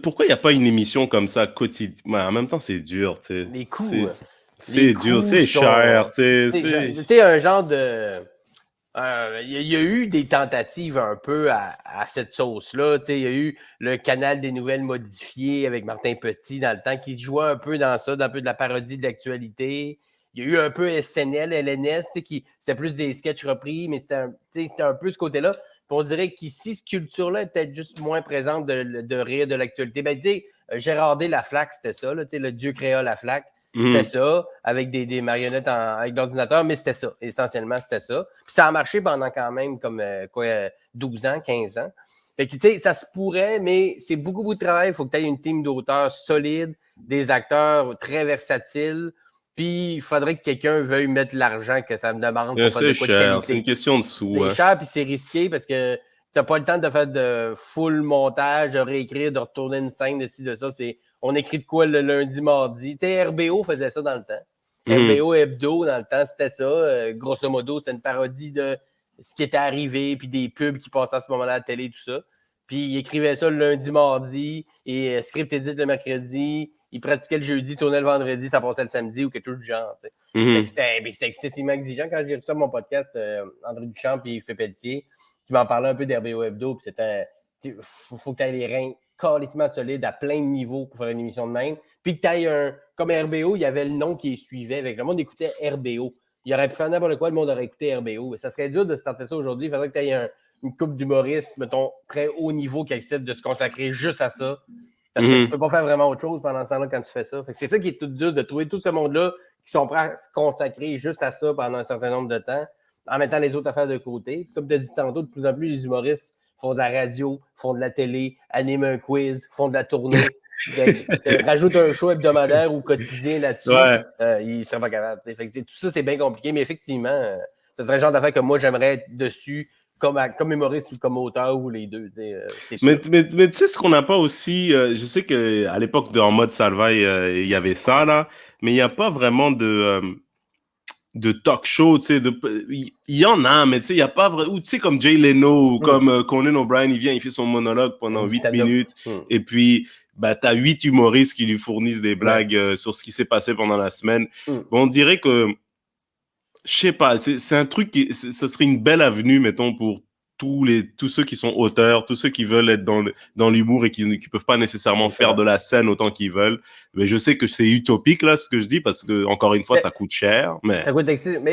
B: pourquoi il n'y a pas une émission comme ça quotidienne? En même temps, c'est dur.
A: Les coûts.
B: C'est dur, c'est cher. Tu
A: sais, un genre de... Il y a eu des tentatives un peu à cette sauce-là. Il y a eu le canal des nouvelles modifiées avec Martin Petit dans le temps qui jouait un peu dans ça, un peu de la parodie de l'actualité. Il y a eu un peu SNL, LNS, c'était plus des sketchs repris, mais c'était un peu ce côté-là. Puis on dirait qu'ici, cette culture-là est peut-être juste moins présente de rire de l'actualité. Ben, Gérard D. Laflaque, c'était ça, là, le Dieu créa Laflaque. C'était ça, avec des marionnettes avec l'ordinateur, mais c'était ça. Essentiellement, c'était ça. Puis ça a marché pendant quand même comme 12 ans, 15 ans. Fait que, tu sais, ça se pourrait, mais c'est beaucoup de travail. Il faut que tu aies une team d'auteurs solide, des acteurs très versatiles. Puis il faudrait que quelqu'un veuille mettre l'argent que ça me demande pour faire de quoi de qualité.
B: C'est une question de sous.
A: C'est cher, puis c'est risqué parce que tu n'as pas le temps de faire de full montage, de réécrire, de retourner une scène de ci, de ça. On écrit de quoi le lundi, mardi. Tu sais, RBO faisait ça dans le temps. RBO Hebdo, dans le temps, c'était ça. Grosso modo, c'était une parodie de ce qui était arrivé, puis des pubs qui passaient à ce moment-là à la télé, tout ça. Puis il écrivait ça le lundi, mardi, et script édite le mercredi, il pratiquait le jeudi, tournait le vendredi, ça passait le samedi ou quelque chose du genre. C'était excessivement exigeant. Quand j'ai reçu ça mon podcast, André Duchamp et Philippe Pelletier, qui m'en parlait un peu d'RBO Hebdo, puis c'était faut que tu aies les reins carrément solides à plein de niveaux pour faire une émission de même. Puis que tu aies comme RBO, il y avait le nom qui suivait. Avec le monde écoutait RBO. Il aurait pu faire n'importe quoi, le monde aurait écouté RBO. Ça serait dur de se tenter ça aujourd'hui. Il faudrait que tu aies une couple d'humoristes, mettons, très haut niveau qui acceptent de se consacrer juste à ça. Parce que tu peux pas faire vraiment autre chose pendant ce temps-là quand tu fais ça. C'est ça qui est tout dur, de trouver tout ce monde-là qui sont prêts à se consacrer juste à ça pendant un certain nombre de temps, en mettant les autres affaires de côté. Comme tu as dit tantôt, de plus en plus, les humoristes font de la radio, font de la télé, animent un quiz, font de la tournée, rajoutent un show hebdomadaire ou quotidien là-dessus. Ils ne seraient pas capables. Tout ça, c'est bien compliqué, mais effectivement, ce serait le genre d'affaires que moi, j'aimerais être dessus comme humoriste ou comme auteur ou les deux.
B: Mais tu sais ce qu'on n'a pas aussi, je sais qu'à l'époque de En mode Salvaille, il y avait ça là, mais il n'y a pas vraiment de talk show, tu sais, il y en a, mais tu sais, il n'y a pas vraiment, tu sais, comme Jay Leno ou comme Conan O'Brien, il vient, il fait son monologue pendant 8 minutes, et puis, bah, t'as 8 humoristes qui lui fournissent des blagues sur ce qui s'est passé pendant la semaine. Bon, on dirait que, je sais pas, c'est un truc ça serait une belle avenue, mettons, pour tous ceux qui sont auteurs, tous ceux qui veulent être dans l'humour et qui peuvent pas nécessairement faire de la scène autant qu'ils veulent. Mais je sais que c'est utopique, là, ce que je dis, parce que, encore une fois, ça coûte cher.
A: Mais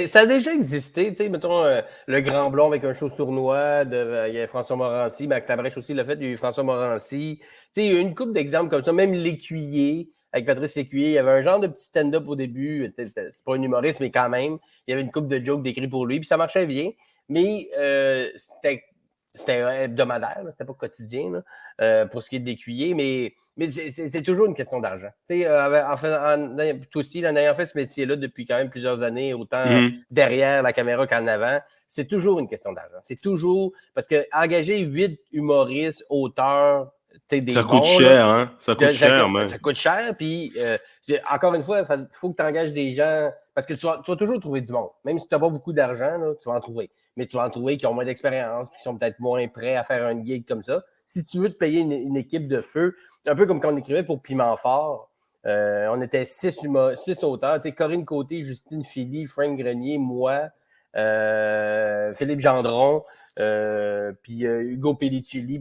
A: ça a déjà existé, tu sais, mettons, le Grand Blond avec un show sournois, il y a François Morancy, Marc Labrèche aussi l'a fait, il y a eu François Morancy. Tu sais, il y a eu une couple d'exemples comme ça, même L'Écuyer, avec Patrice Lécuyer, il y avait un genre de petit stand-up au début, c'est pas un humoriste, mais quand même, il y avait une couple de jokes décrits pour lui, puis ça marchait bien. Mais c'était hebdomadaire, c'était pas quotidien pour ce qui est de L'Écuyer, mais c'est toujours une question d'argent. Tu sais, toi aussi, en ayant fait ce métier-là depuis quand même plusieurs années, autant derrière la caméra qu'en avant, c'est toujours une question d'argent. C'est toujours parce que engager 8 humoristes, auteurs,
B: ça coûte cher, hein? Ça coûte cher,
A: mais. Ça coûte cher, puis encore une fois, il faut que tu engages des gens, parce que tu vas toujours trouver du monde. Même si tu n'as pas beaucoup d'argent, tu vas en trouver. Mais tu vas en trouver qui ont moins d'expérience, qui sont peut-être moins prêts à faire un gig comme ça. Si tu veux te payer une équipe de feu, un peu comme quand on écrivait pour Piment Fort, on était 6 auteurs. Corinne Côté, Justine Philly, Frank Grenier, moi, Philippe Gendron, puis Hugo Pellicelli,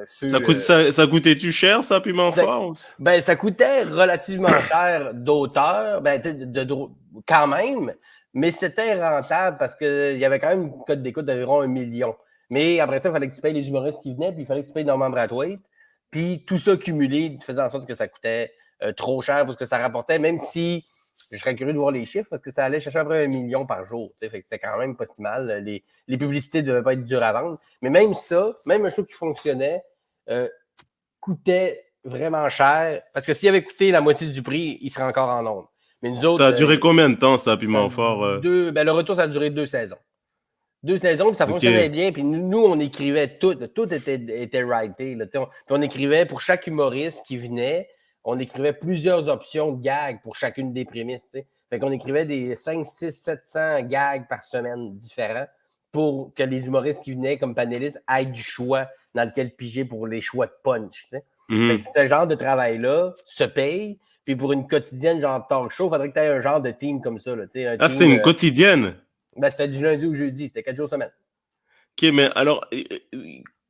B: ça coûtait-tu cher, ça, Piment Fort?
A: Ben, ça coûtait relativement cher d'auteur, quand même, mais c'était rentable parce qu'il y avait quand même une cote d'écoute d'environ 1 million. Mais après ça, il fallait que tu payes les humoristes qui venaient, puis il fallait que tu payes Norman Brathwaite. Puis tout ça cumulé faisait en sorte que ça coûtait trop cher pour ce que ça rapportait, même si je serais curieux de voir les chiffres parce que ça allait chercher à peu près 1 million par jour. Fait que c'était quand même pas si mal. Les publicités ne devaient pas être dures à vendre. Mais même ça, même un show qui fonctionnait, coûtait vraiment cher. Parce que s'il avait coûté la moitié du prix, il serait encore en ondes. Mais nous autres,
B: ça a duré combien de temps, ça, Piment Fort?
A: Le retour, ça a duré 2 saisons. 2 saisons, puis ça fonctionnait bien. Puis nous, on écrivait tout était writé. Là, on écrivait pour chaque humoriste qui venait, on écrivait plusieurs options de gags pour chacune des prémices. T'sais. Fait qu'on écrivait des 5, 6, 700 gags par semaine différents pour que les humoristes qui venaient comme panélistes aient du choix dans lequel piger pour les choix de punch. Fait que ce genre de travail-là se paye. Puis pour une quotidienne genre talk show, il faudrait que tu aies un genre de team comme ça. Là,
B: c'était une quotidienne?
A: Ben, c'était du lundi au jeudi, c'était 4 jours semaine.
B: OK, mais alors,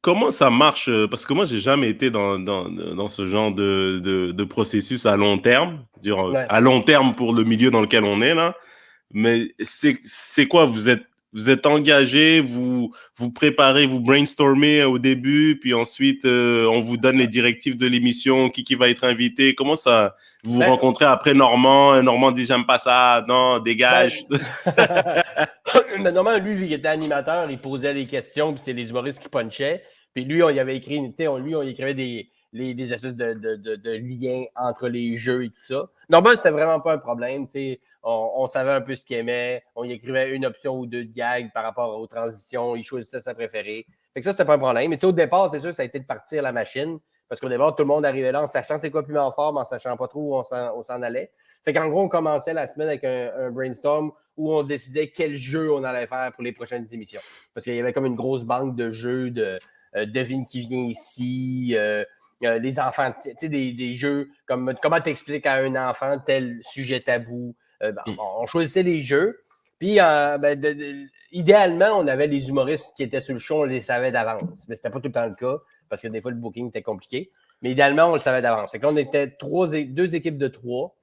B: comment ça marche? Parce que moi, j'ai jamais été dans ce genre de processus à long terme, à long terme pour le milieu dans lequel on est là. Mais c'est quoi? Vous êtes engagé, vous préparez, vous brainstormez au début, puis ensuite on vous donne les directives de l'émission, qui va être invité. Comment ça? Vous vous rencontrez après Normand dit j'aime pas ça, non, dégage.
A: Mais normalement, lui, il était animateur, il posait des questions, puis c'est les humoristes qui punchaient. Puis lui, on y avait écrit, on y écrivait des espèces de liens entre les jeux et tout ça. Normalement, c'était vraiment pas un problème, on savait un peu ce qu'il aimait, on y écrivait une option ou deux de gags par rapport aux transitions, il choisissait sa préférée. Fait que ça, c'était pas un problème. Mais au départ, c'est sûr, ça a été de partir la machine, parce qu'au départ, tout le monde arrivait là en sachant c'est quoi Piment Fort, mais en sachant pas trop où on s'en allait. Fait qu'en gros, on commençait la semaine avec un brainstorm où on décidait quel jeu on allait faire pour les prochaines émissions. Parce qu'il y avait comme une grosse banque de jeux de devine qui vient ici, les enfants, tu sais, des jeux comme comment t'expliques à un enfant tel sujet tabou. On choisissait les jeux. Puis, idéalement, on avait les humoristes qui étaient sur le show, on les savait d'avance. Mais c'était pas tout le temps le cas, parce que des fois, le booking était compliqué. Mais idéalement, on le savait d'avance. C'est que là, on était deux équipes de 3.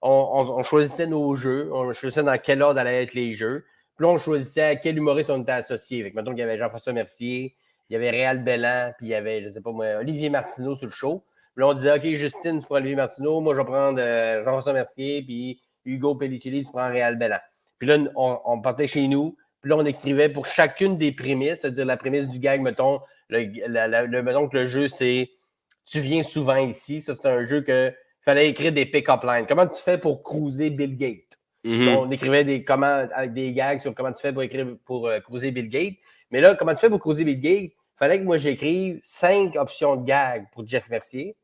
A: On choisissait nos jeux. On choisissait dans quel ordre allaient être les jeux. Puis là, on choisissait à quel humoriste on était associé. Fait que, mettons qu'il y avait Jean-François Mercier, il y avait Réal Belland, puis il y avait, je sais pas moi, Olivier Martineau sur le show. Puis là, on disait, OK, Justine, tu prends Olivier Martineau. Moi, je vais prendre Jean-Françoa Mercier, puis Hugo Pellicelli, tu prends Réal Belland. Puis là, on partait chez nous. Puis là, on écrivait pour chacune des prémices, c'est-à-dire la prémisse du gag, mettons, mettons que le jeu, c'est « Tu viens souvent ici ». Ça, c'est un jeu que fallait écrire des pick-up lines. Comment tu fais pour cruiser Bill Gates? On écrivait des comments avec des gags sur comment tu fais pour cruiser Bill Gates. Mais là, comment tu fais pour cruiser Bill Gates? Il fallait que moi, j'écrive 5 options de gags pour Jeff Mercier.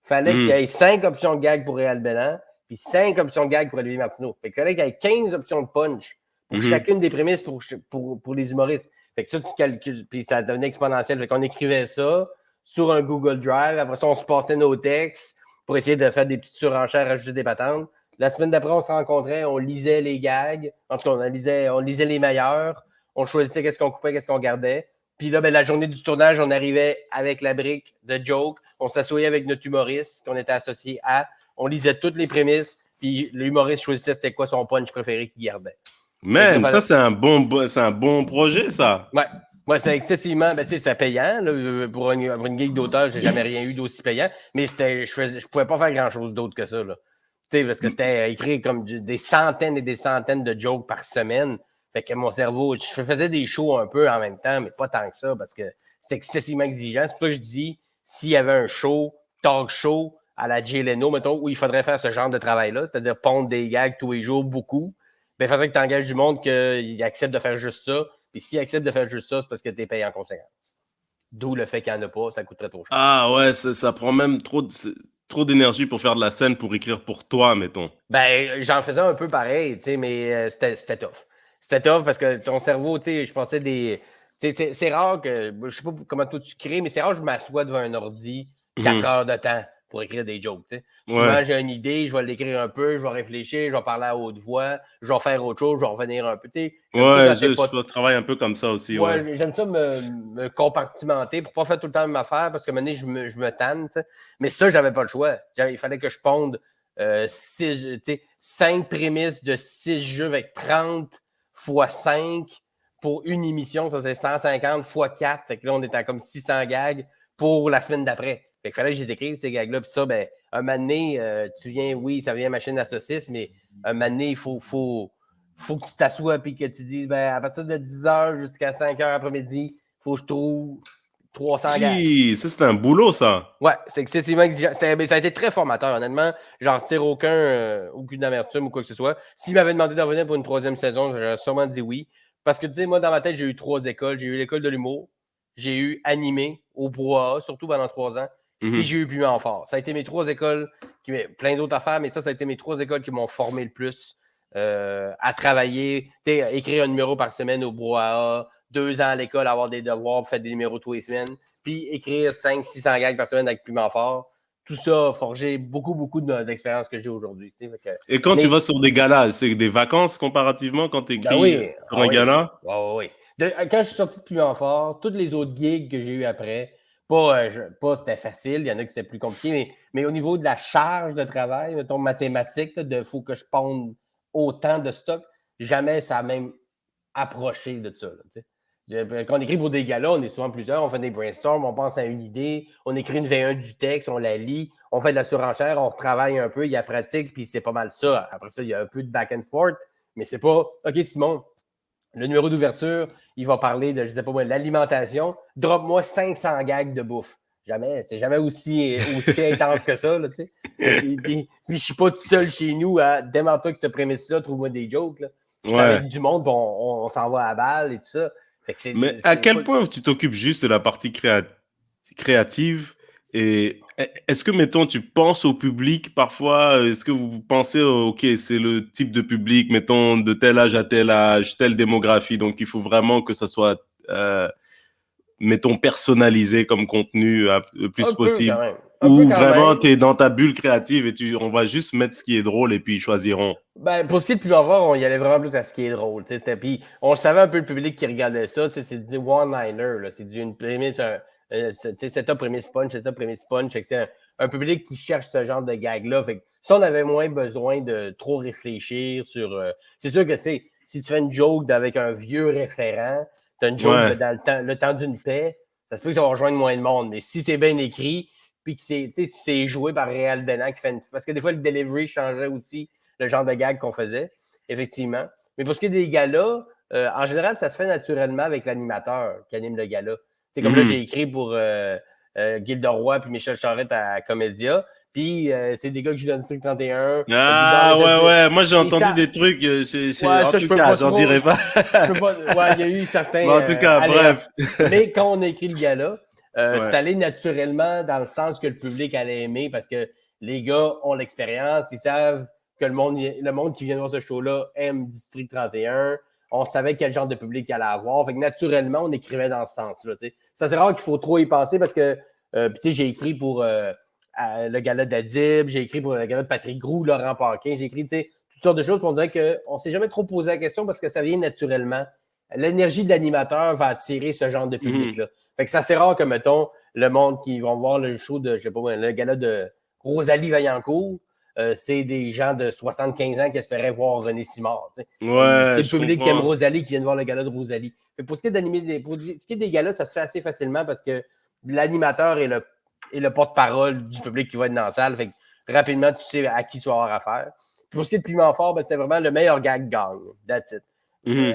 A: Il fallait qu'il y ait 5 options de gags pour Réal Belland, puis 5 options de gags pour Olivier Martineau. Fait qu'il fallait qu'il y ait 15 options de punch pour chacune des prémices pour les humoristes. Fait que ça, tu calcules, puis ça devenait exponentiel. Fait qu'on écrivait ça sur un Google Drive. Après ça, on se passait nos textes pour essayer de faire des petites surenchères, rajouter des patentes. La semaine d'après, on se rencontrait, on lisait les gags. En tout cas, on lisait les meilleurs. On choisissait qu'est-ce qu'on coupait, qu'est-ce qu'on gardait. Puis là, la journée du tournage, on arrivait avec la brique de joke. On s'assoyait avec notre humoriste qu'on était associé à. On lisait toutes les prémices. Puis l'humoriste choisissait c'était quoi son punch préféré qu'il gardait.
B: Man, ça, c'est un bon projet, ça.
A: Ouais. Moi, c'était excessivement, c'était payant. Là, pour une gig d'auteur, j'ai jamais rien eu d'aussi payant. Mais je pouvais pas faire grand-chose d'autre que ça. Là. Parce que c'était écrit comme des centaines et des centaines de jokes par semaine. Fait que mon cerveau, je faisais des shows un peu en même temps, mais pas tant que ça, parce que c'était excessivement exigeant. C'est pour ça que je dis, s'il y avait un show, talk show, à la Jay Leno, mettons, où il faudrait faire ce genre de travail-là, c'est-à-dire pondre des gags tous les jours, beaucoup, il faudrait que tu engages du monde qu'il accepte de faire juste ça. Puis s'il accepte de faire juste ça, c'est parce que tu es payé en conséquence. D'où le fait qu'il n'y en a pas, ça coûterait trop cher.
B: Ah ouais, ça prend même trop d'énergie pour faire de la scène, pour écrire pour toi, mettons.
A: J'en faisais un peu pareil, mais c'était tough. C'était tough parce que ton cerveau, je pensais des... C'est rare que... Je sais pas comment toi tu crées, mais c'est rare que je m'assois devant un ordi 4 heures de temps pour écrire des jokes. Souvent, j'ai une idée, je vais l'écrire un peu, je vais réfléchir, je vais parler à haute voix, je vais faire autre chose, je vais revenir un peu.
B: Je travaille un peu comme ça aussi.
A: Ouais. J'aime ça me compartimenter pour pas faire tout le temps la même affaire parce que maintenant, je me tanne. T'sais. Mais ça, j'avais pas le choix. Il fallait que je ponde 5 prémices de 6 jeux avec 30 x 5 pour une émission. Ça, c'est 150 x 4. Fait que là, on était à comme 600 gags pour la semaine d'après. Fait qu'il fallait que je les écrive, ces gags-là. Puis ça, un moment donné, tu viens, oui, ça vient machine à saucisse, mais un moment donné, il faut que tu t'assoies et que tu dises, à partir de 10h jusqu'à 5h après-midi, il faut que je trouve 300 gags.
B: Ça, c'est un boulot, ça.
A: Ouais, c'est excessivement exigeant. Ça a été très formateur, honnêtement. J'en retire aucune amertume ou quoi que ce soit. S'il m'avait demandé de revenir pour une 3e saison, j'aurais sûrement dit oui. Parce que, tu sais, moi, dans ma tête, j'ai eu 3 écoles. J'ai eu l'école de l'humour, j'ai eu animé au Bois, surtout pendant 3 ans, puis j'ai eu Piment Fort. Ça a été mes 3 écoles, plein d'autres affaires, mais ça a été mes 3 écoles qui m'ont formé le plus à travailler, écrire un numéro par semaine au Bois, 2 ans à l'école, avoir des devoirs, faire des numéros tous les semaines, puis écrire 500-600 gags par semaine avec Piment Fort. Tout ça a forgé beaucoup d'expérience que j'ai aujourd'hui.
B: Et quand tu vas sur des galas, c'est des vacances comparativement quand tu écris sur un gala?
A: Oui. Quand je suis sorti de Piment Fort, toutes les autres gigs que j'ai eues après, pas c'était facile, il y en a qui c'était plus compliqué, mais au niveau de la charge de travail, mettons mathématique, il faut que je ponde autant de stock, jamais ça a même approché de ça. Quand on écrit pour des galas, on est souvent plusieurs, on fait des brainstorms, on pense à une idée, on écrit une V1 du texte, on la lit, on fait de la surenchère, on retravaille un peu, il y a pratique, puis c'est pas mal ça. Après ça, il y a un peu de back and forth, mais c'est pas « OK, Simon, le numéro d'ouverture, il va parler de, je sais pas moi, l'alimentation. Drop-moi 500 gags de bouffe. » Jamais, c'est jamais aussi intense que ça. Là, puis je suis pas tout seul chez nous à démarrer avec cette prémisse-là, trouve-moi des jokes. Là. Je suis avec du monde, on s'en va à balle et tout ça.
B: Mais à quel point tu t'occupes juste de la partie créative et est-ce que, mettons, tu penses au public parfois? Est-ce que vous pensez, OK, c'est le type de public, mettons, de tel âge à tel âge, telle démographie, donc il faut vraiment que ça soit, mettons, personnalisé comme contenu le plus possible?
A: Un peu
B: Ou
A: quand
B: vraiment, tu
A: même.
B: es dans ta bulle créative et on va juste mettre ce qui est drôle et puis ils choisiront.
A: Ben, pour ce qui est de Piment Fort, on y allait vraiment plus à ce qui est drôle. Puis on savait un peu le public qui regardait ça. C'est du one-liner. C'est une prémisse, setup, prémisse, punch, setup, prémisse, punch. C'est un public qui cherche ce genre de gag-là. Fait que ça, on avait moins besoin de trop réfléchir sur. C'est sûr que si tu fais une joke avec un vieux référent, tu as une joke
B: Ouais.
A: dans le temps d'une paix, ça se peut que ça va rejoindre moins de monde. Mais si c'est bien écrit, puis que c'est joué par Réal Bénan qui fait une. Parce que des fois, le delivery changeait aussi le genre de gag qu'on faisait, effectivement. Mais pour ce qui est des galas, en général, ça se fait naturellement avec l'animateur qui anime le gala. C'est comme là, j'ai écrit pour Gilles Roy puis Michel Charette à Comédia. Puis c'est des gars que je donne 531.
B: Ah, ouais. Moi, j'ai entendu des trucs.
A: Ouais,
B: En
A: ça, je
B: tout
A: peux
B: cas,
A: pas
B: j'en
A: trop.
B: dirai pas.
A: Je peux pas. Ouais, il y a eu certains
B: Mais en tout cas,
A: aléas.
B: bref.
A: Mais quand on a écrit le gala, c'est
B: Ouais.
A: allé naturellement dans le sens que le public allait aimer parce que les gars ont l'expérience, ils savent que le monde qui vient voir ce show-là aime District 31. On savait quel genre de public il allait avoir. Fait que naturellement, on écrivait dans ce sens-là. T'sais. Ça, c'est rare qu'il faut trop y penser parce que j'ai écrit pour le gala d'Adib, j'ai écrit pour le gala de Patrick Groux, Laurent Paquin, j'ai écrit toutes sortes de choses pour dire qu'on ne s'est jamais trop posé la question parce que ça vient naturellement. L'énergie de l'animateur va attirer ce genre de public-là. Fait que ça, c'est rare que, mettons, le monde qui vont voir le show de, je sais pas, le gala de Rosalie Vaillancourt, c'est des gens de 75 ans qui espéraient voir René Simard.
B: Ouais,
A: C'est le
B: je
A: public qui aime
B: comprends.
A: Rosalie qui vient de voir le gala de Rosalie. Pour ce qui est pour ce qui est des galas, ça se fait assez facilement parce que l'animateur est le porte-parole du public qui va être dans la salle. Fait que rapidement, tu sais à qui tu vas avoir affaire. Puis pour ce qui est de Piment Fort, c'était vraiment le meilleur gag gagne. That's it.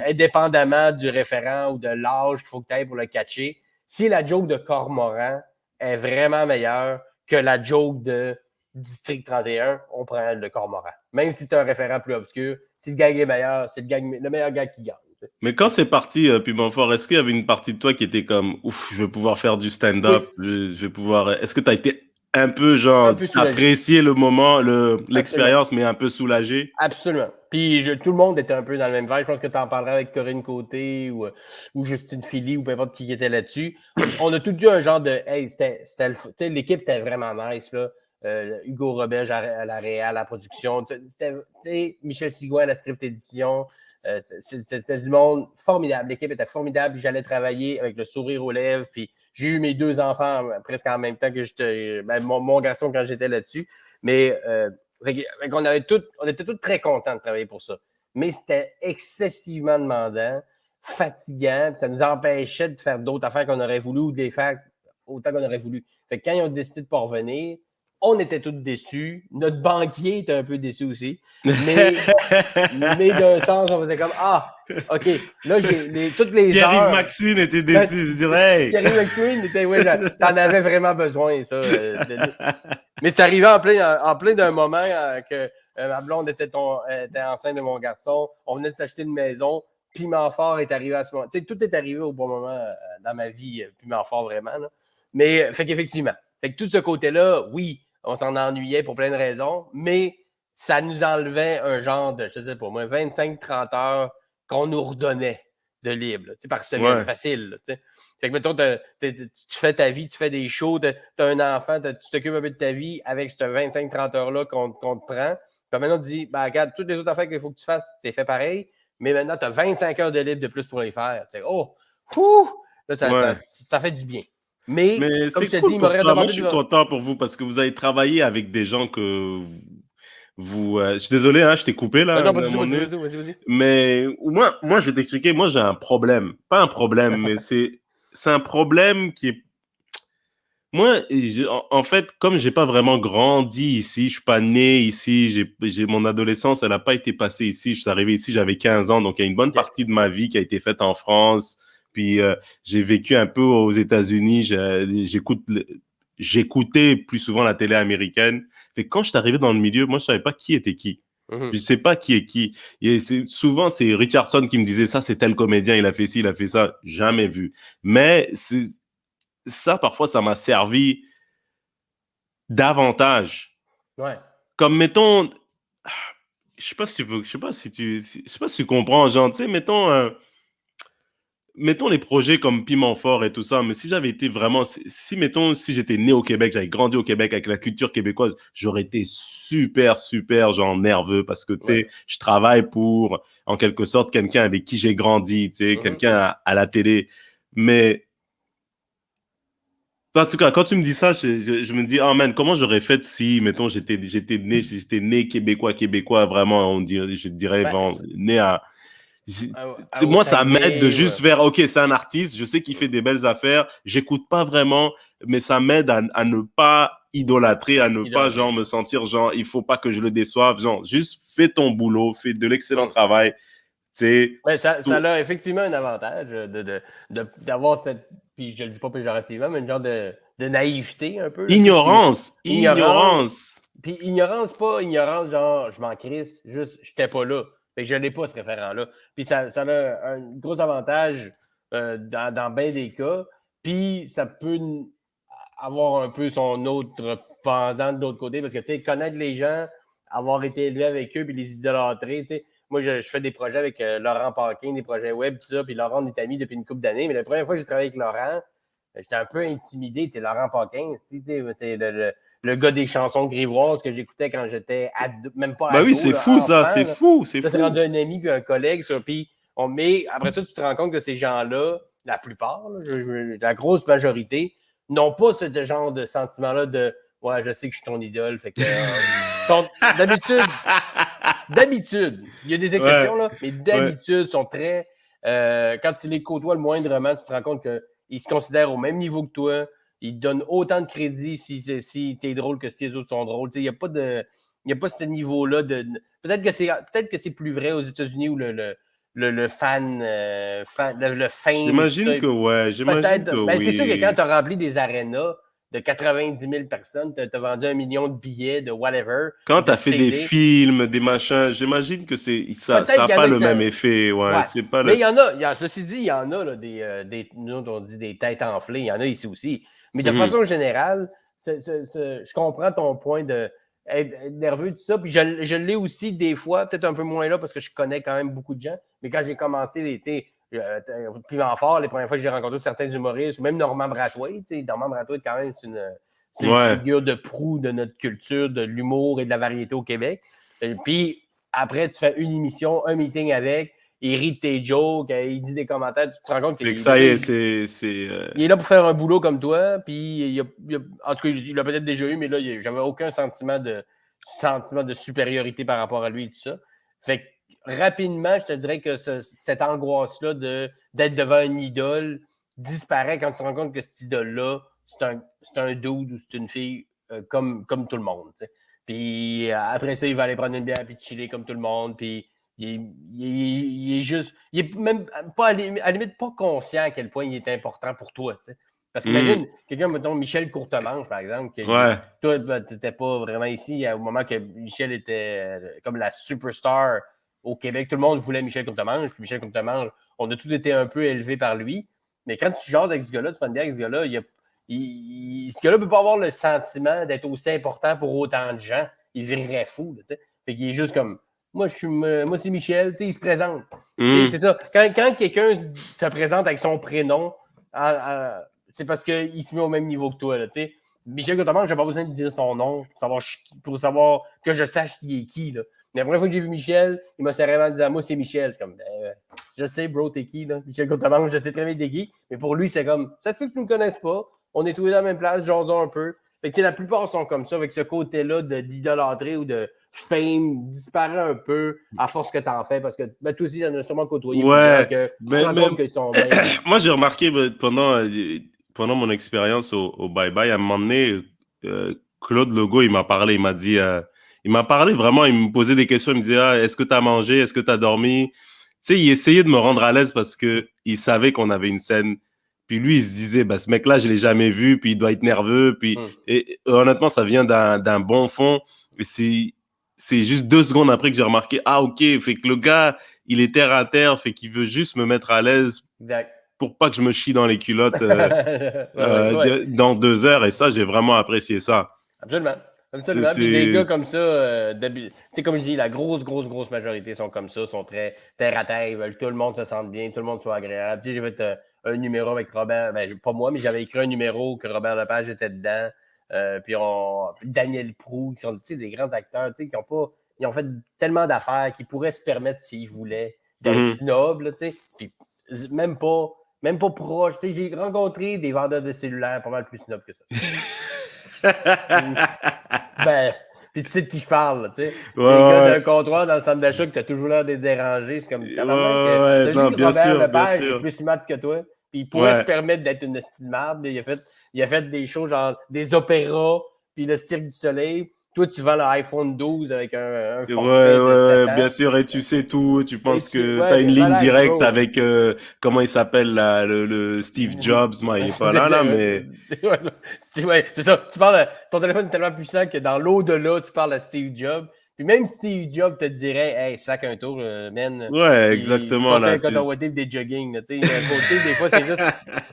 A: Indépendamment du référent ou de l'âge qu'il faut que tu aies pour le catcher, si la joke de Cormoran est vraiment meilleure que la joke de District 31, on prend le Cormoran. Même si c'est un référent plus obscur, si le gag est meilleur, c'est le meilleur gag qui gagne.
B: Mais quand c'est parti, Piment Fort, est-ce qu'il y avait une partie de toi qui était comme, ouf, je vais pouvoir faire du
A: Oui,
B: stand-up, je vais pouvoir. Est-ce que tu as été un peu,
A: un
B: genre,
A: peu soulagé.
B: apprécier le moment,
A: Absolument.
B: l'expérience, mais un peu soulagé?
A: Absolument. Puis tout le monde était un peu dans le même vibe. Je pense que tu en parleras avec Corinne Côté ou Justine Philly ou peu importe qui était là-dessus. On a tout eu un genre de hey, l'équipe était vraiment nice. Là. Hugo Robert à la réal, à la production. C'était Michel Sigouin à la script édition. C'était du monde formidable. L'équipe était formidable. Puis j'allais travailler avec le sourire aux lèvres. Puis j'ai eu mes deux enfants presque en même temps que j'étais. Mon garçon quand j'étais là-dessus. Mais on était tous très contents de travailler pour ça. Mais c'était excessivement demandant, fatigant, puis ça nous empêchait de faire d'autres affaires qu'on aurait voulu ou de les faire autant qu'on aurait voulu. Fait que quand ils ont décidé de ne pas revenir, on était tous déçus. Notre banquier était un peu déçu aussi. Mais d'un sens, on faisait comme Ah, OK, là, j'ai toutes les
B: Pierre-Yves
A: heures.
B: McSween était déçu, je dirais.
A: Pierre-Yves McSween était, ouais, t'en avais vraiment besoin, ça. Mais c'est arrivé en plein d'un moment que ma blonde était enceinte de mon garçon. On venait de s'acheter une maison. Piment Fort est arrivé à ce moment. Tout est arrivé au bon moment dans ma vie, Piment Fort vraiment. Là. Mais fait qu'effectivement, fait que tout ce côté-là, oui, on s'en ennuyait pour plein de raisons, mais ça nous enlevait un genre de, je sais pas moi, 25-30 heures qu'on nous redonnait de libre, par semaine,
B: Ouais.
A: facile. Fait que, mettons, tu fais ta vie, tu fais des shows, tu as un enfant, tu t'occupes un peu de ta vie avec cette 25-30 heures-là qu'on te prend. Puis maintenant, tu dis, ben, regarde, toutes les autres affaires qu'il faut que tu fasses, c'est fait pareil, mais maintenant, tu as 25 heures de libre de plus pour les faire. Oh, ouh, là,
B: Ouais.
A: ça fait du bien. Mais,
B: Mais
A: comme
B: c'est
A: je te dis,
B: cool
A: il
B: pour
A: m'aurait
B: toi. Moi,
A: demandé
B: je suis
A: de.
B: content pour vous parce que vous avez travaillé avec des gens que vous. Je suis désolé, hein, je t'ai coupé là, à
A: Non,
B: un
A: pas du tout,
B: moment
A: pas du
B: donné.
A: tout, vas-y.
B: Mais moi, je vais t'expliquer. Moi, j'ai un problème. Pas un problème, mais c'est un problème qui est. Moi, en fait, comme j'ai pas vraiment grandi ici, je suis pas né ici, mon adolescence, elle a pas été passée ici. Je suis arrivé ici, j'avais 15 ans, donc il y a une bonne
A: OK.
B: partie de ma vie qui a été faite en France. Puis j'ai vécu un peu aux États-Unis. J'écoutais plus souvent la télé américaine. Fait que quand je suis arrivé dans le milieu, moi, je savais pas qui était qui.
A: Mhm.
B: Je sais pas qui est qui. Et souvent, c'est Richardson qui me disait ça, c'est tel comédien, il a fait ci, il a fait ça. Jamais vu. Mais ça, parfois, ça m'a servi davantage.
A: Ouais.
B: Comme, mettons, je sais pas si tu comprends, genre, tu sais, mettons, mettons les projets comme Piment Fort et tout ça, mais si j'avais été vraiment, mettons, si j'étais né au Québec, j'avais grandi au Québec avec la culture québécoise, j'aurais été super, super, genre nerveux parce que, tu
A: Ouais.
B: sais, je travaille pour, en quelque sorte, quelqu'un avec qui j'ai grandi, tu sais, quelqu'un à la télé. Mais, en tout cas, quand tu me dis ça, je me dis, oh man, comment j'aurais fait si, mettons, j'étais né québécois, québécois, vraiment, je dirais,
A: Ben,
B: vraiment, né à,
A: au
B: moi, ça m'aide de
A: Saguenay,
B: juste faire, OK, c'est un artiste, je sais qu'il fait des belles affaires, j'écoute pas vraiment, mais ça m'aide à ne pas idolâtrer, à ne pas,
A: idolâtré.
B: genre, me sentir, genre, il faut pas que je le déçoive, genre, juste fais ton boulot, fais de l'excellent
A: Hum.
B: travail, tu
A: Ben,
B: sais.
A: ça a effectivement un avantage d'avoir cette, puis je le dis pas péjorativement, mais une genre de naïveté un peu. Là,
B: Ignorance,
A: ignorance,
B: ignorance.
A: puis ignorance, pas ignorance, genre je m'en crisse, juste j'étais pas là. Fait que je n'ai pas ce référent-là. Puis ça a un gros avantage dans bien des cas. Puis ça peut avoir un peu son autre pendant de l'autre côté, parce que tu sais, connaître les gens, avoir été élevé avec eux, puis les idolâtrer, tu sais. Moi, je fais des projets avec Laurent Paquin, des projets web, tout ça, puis Laurent, on est amis depuis une couple d'années, mais la première fois que j'ai travaillé avec Laurent, j'étais un peu intimidé, tu sais, Laurent Paquin, c'est le gars des chansons grivoises que j'écoutais quand j'étais même pas
B: Bah oui,
A: ado,
B: c'est
A: là,
B: fou ça,
A: enfant.
B: c'est
A: Là.
B: fou, c'est
A: Ça, c'est rendu
B: fou.
A: un ami puis un collègue, ça, puis mais après ça, tu te rends compte que ces gens-là, la plupart, là, la grosse majorité, n'ont pas ce genre de sentiment-là de ouais, je sais que je suis ton idole. Fait que d'habitude, il y a des
B: Ouais,
A: exceptions, là, mais
B: ouais.
A: d'habitude, sont très. Quand tu les côtoies le moindrement, tu te rends compte qu'ils se considèrent au même niveau que toi. Ils te donnent autant de crédit si tu es drôle que si les autres sont drôles. Il n'y a pas de. Il n'y a pas ce niveau-là de. Peut-être que c'est plus vrai aux États-Unis où le le fame et tout ça.
B: J'imagine que ouais, j'imagine que
A: Peut-être. Ben, c'est sûr que quand
B: oui.
A: tu as rempli des arénas de 90 000 personnes, tu as vendu 1 million de billets, de whatever,
B: Quand tu
A: de
B: as fait des
A: CD.
B: films, des machins, j'imagine que ça
A: Peut-être
B: a
A: qu'il y en
B: pas
A: a que
B: le
A: ça.
B: même effet. Ouais,
A: Ouais.
B: c'est pas
A: Mais
B: le.
A: ceci dit, il y en a là, nous, on dit des têtes enflées. Il y en a ici aussi. Mais de
B: Mhm.
A: façon générale, je comprends ton point de être nerveux, tout ça. Puis je l'ai aussi des fois, peut-être un peu moins là parce que je connais quand même beaucoup de gens. Mais quand j'ai commencé plus en fort, les premières fois que j'ai rencontré certains humoristes, ou même Normand Brathwaite, Normand Brathwaite, quand même, c'est une
B: Ouais.
A: figure de proue de notre culture, de l'humour et de la variété au Québec. Et puis après, tu fais une émission, un meeting avec, il rit de tes jokes, il dit des commentaires, tu te rends compte
B: Fait que
A: qu'il
B: ça y est,
A: il est là pour faire un boulot comme toi, puis en tout cas, il l'a peut-être déjà eu, mais là, j'avais aucun sentiment de supériorité par rapport à lui et tout ça. Fait que rapidement, je te dirais que cette angoisse-là d'être devant une idole disparaît quand tu te rends compte que cette idole-là, c'est un dude ou c'est une fille comme tout le monde. T'sais. Puis après ça, il va aller prendre une bière puis chiller comme tout le monde. Puis il est juste. Il est même pas à la limite pas conscient à quel point il est important pour toi. T'sais. Parce
B: Mhm.
A: qu'imagine, quelqu'un, mettons, Michel Courtemanche, par exemple,
B: Ouais.
A: toi, ben, tu n'étais pas vraiment ici au moment que Michel était comme la superstar au Québec. Tout le monde voulait Michel Courtemanche. Puis Michel Courtemanche, on a tous été un peu élevés par lui. Mais quand tu jases avec ce gars-là, tu prends une bière avec ce gars-là, ce gars-là ne peut pas avoir le sentiment d'être aussi important pour autant de gens. Il virerait fou. Là, fait qu'il est juste comme moi, c'est Michel, il se présente.
B: Mhm.
A: C'est ça. Quand quelqu'un se présente avec son prénom, c'est parce qu'il se met au même niveau que toi. Là, Michel Courtemanche, je n'ai pas besoin de dire son nom pour savoir que je sache qui est qui. Là. Mais la première fois que j'ai vu Michel, il m'a sérieusement dit moi, c'est Michel. Je suis comme, je sais, bro, t'es qui, là? Michel Courtemanche, je sais très bien t'es qui. Mais pour lui, c'est comme, ça se peut que tu ne me connaisses pas. On est tous les deux à la même place, jasons un peu. Fait que, la plupart sont comme ça, avec ce côté-là d'idolâtrer ou de fame disparaît un peu à force que tu en fais, parce que ben, toi aussi, il y en a sûrement côtoyé plusieurs
B: Ouais.
A: que tu te
B: Mais,
A: rends
B: mais
A: compte qu'ils sont bien.
B: moi, j'ai remarqué pendant mon expérience au Bye Bye, à un moment donné, Claude Legault, il m'a parlé, il m'a parlé vraiment, il me posait des questions, il me disait, ah, est-ce que tu as mangé, est-ce que tu as dormi? Tu sais, il essayait de me rendre à l'aise parce que il savait qu'on avait une scène. Puis lui, il se disait, bah, ce mec-là, je l'ai jamais vu, puis il doit être nerveux. Puis, et honnêtement, ça vient d'un bon fond. Et c'est juste 2 secondes après que j'ai remarqué, ah, ok, fait que le gars, il est terre à terre, fait qu'il veut juste me mettre à l'aise
A: Exact.
B: pour pas que je me chie dans les culottes
A: Ouais, ouais.
B: dans 2 heures. Et ça, j'ai vraiment apprécié ça.
A: Absolument. Absolument. Puis des gars comme ça, comme je dis, la grosse majorité sont comme ça, sont très terre à terre, ils veulent que tout le monde se sente bien, tout le monde soit agréable. J'ai fait un numéro avec Robert, pas moi, mais j'avais écrit un numéro que Robert Lepage était dedans. Puis Daniel Proulx, qui sont des grands acteurs, qui ont pas. Ils ont fait tellement d'affaires qu'ils pourraient se permettre, s'ils voulaient, d'être snobs, puis même pas proche. J'ai rencontré des vendeurs de cellulaires pas mal plus snobs que ça. Puis tu sais de qui je parle, tu sais. Les gars d'un comptoir dans le centre d'achat que t'as toujours l'air d'être dérangé, c'est comme t'as vu que Robert Lepage est plus smart que toi, puis il pourrait se permettre d'être une petite marde. Il a fait des shows genre des opéras, puis le Cirque du Soleil. Toi, tu vends l'iPhone 12 avec un forfait de 7 ans.
B: Bien sûr, et tu sais tout. Tu penses que tu as une ligne directe avec, comment il s'appelle, là, le Steve Jobs. Moi, il n'est pas là, mais...
A: c'est ça. Ton téléphone est tellement puissant que dans l'au-delà, tu parles à Steve Jobs. Puis même Steve Jobs te dirait, hey, sac un tour, man.
B: Ouais, exactement.
A: Là, quand on voit des jogging, tu sais, des fois, c'est juste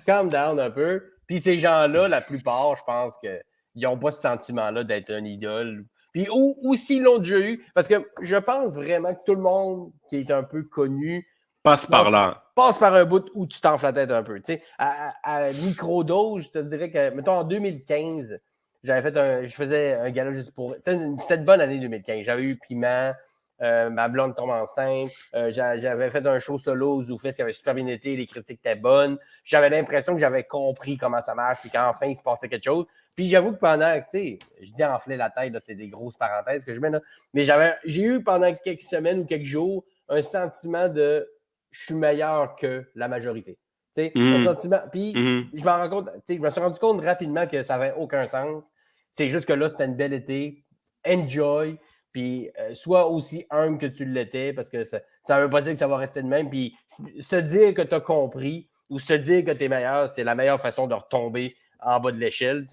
A: calm down un peu. Puis ces gens-là, la plupart, je pense qu'ils n'ont pas ce sentiment-là d'être un idole. Puis ou s'ils l'ont déjà eu, parce que je pense vraiment que tout le monde qui est un peu connu
B: passe par là.
A: Passe par un bout où tu t'enfles la tête un peu. Tu sais, à microdose, je te dirais que, mettons, en 2015, je faisais un gala juste pour. C'était une bonne année 2015. J'avais eu Piment, ma blonde tombe enceinte. J'avais fait un show solo au ZooFest qui avait super bien été, les critiques étaient bonnes. J'avais l'impression que j'avais compris comment ça marche, puis qu'enfin, il se passait quelque chose. Puis j'avoue que pendant, tu sais, je dis enfler la tête, là, c'est des grosses parenthèses que je mets là, mais j'ai eu pendant quelques semaines ou quelques jours un sentiment de je suis meilleur que la majorité. Un sentiment. Puis je m'en rends compte, je me suis rendu compte rapidement que ça n'avait aucun sens. C'est juste que là, c'était une belle été. Enjoy. Puis sois aussi humble que tu l'étais, parce que ça ne veut pas dire que ça va rester de même. Puis se dire que tu as compris ou se dire que tu es meilleur, c'est la meilleure façon de retomber en bas de l'échelle.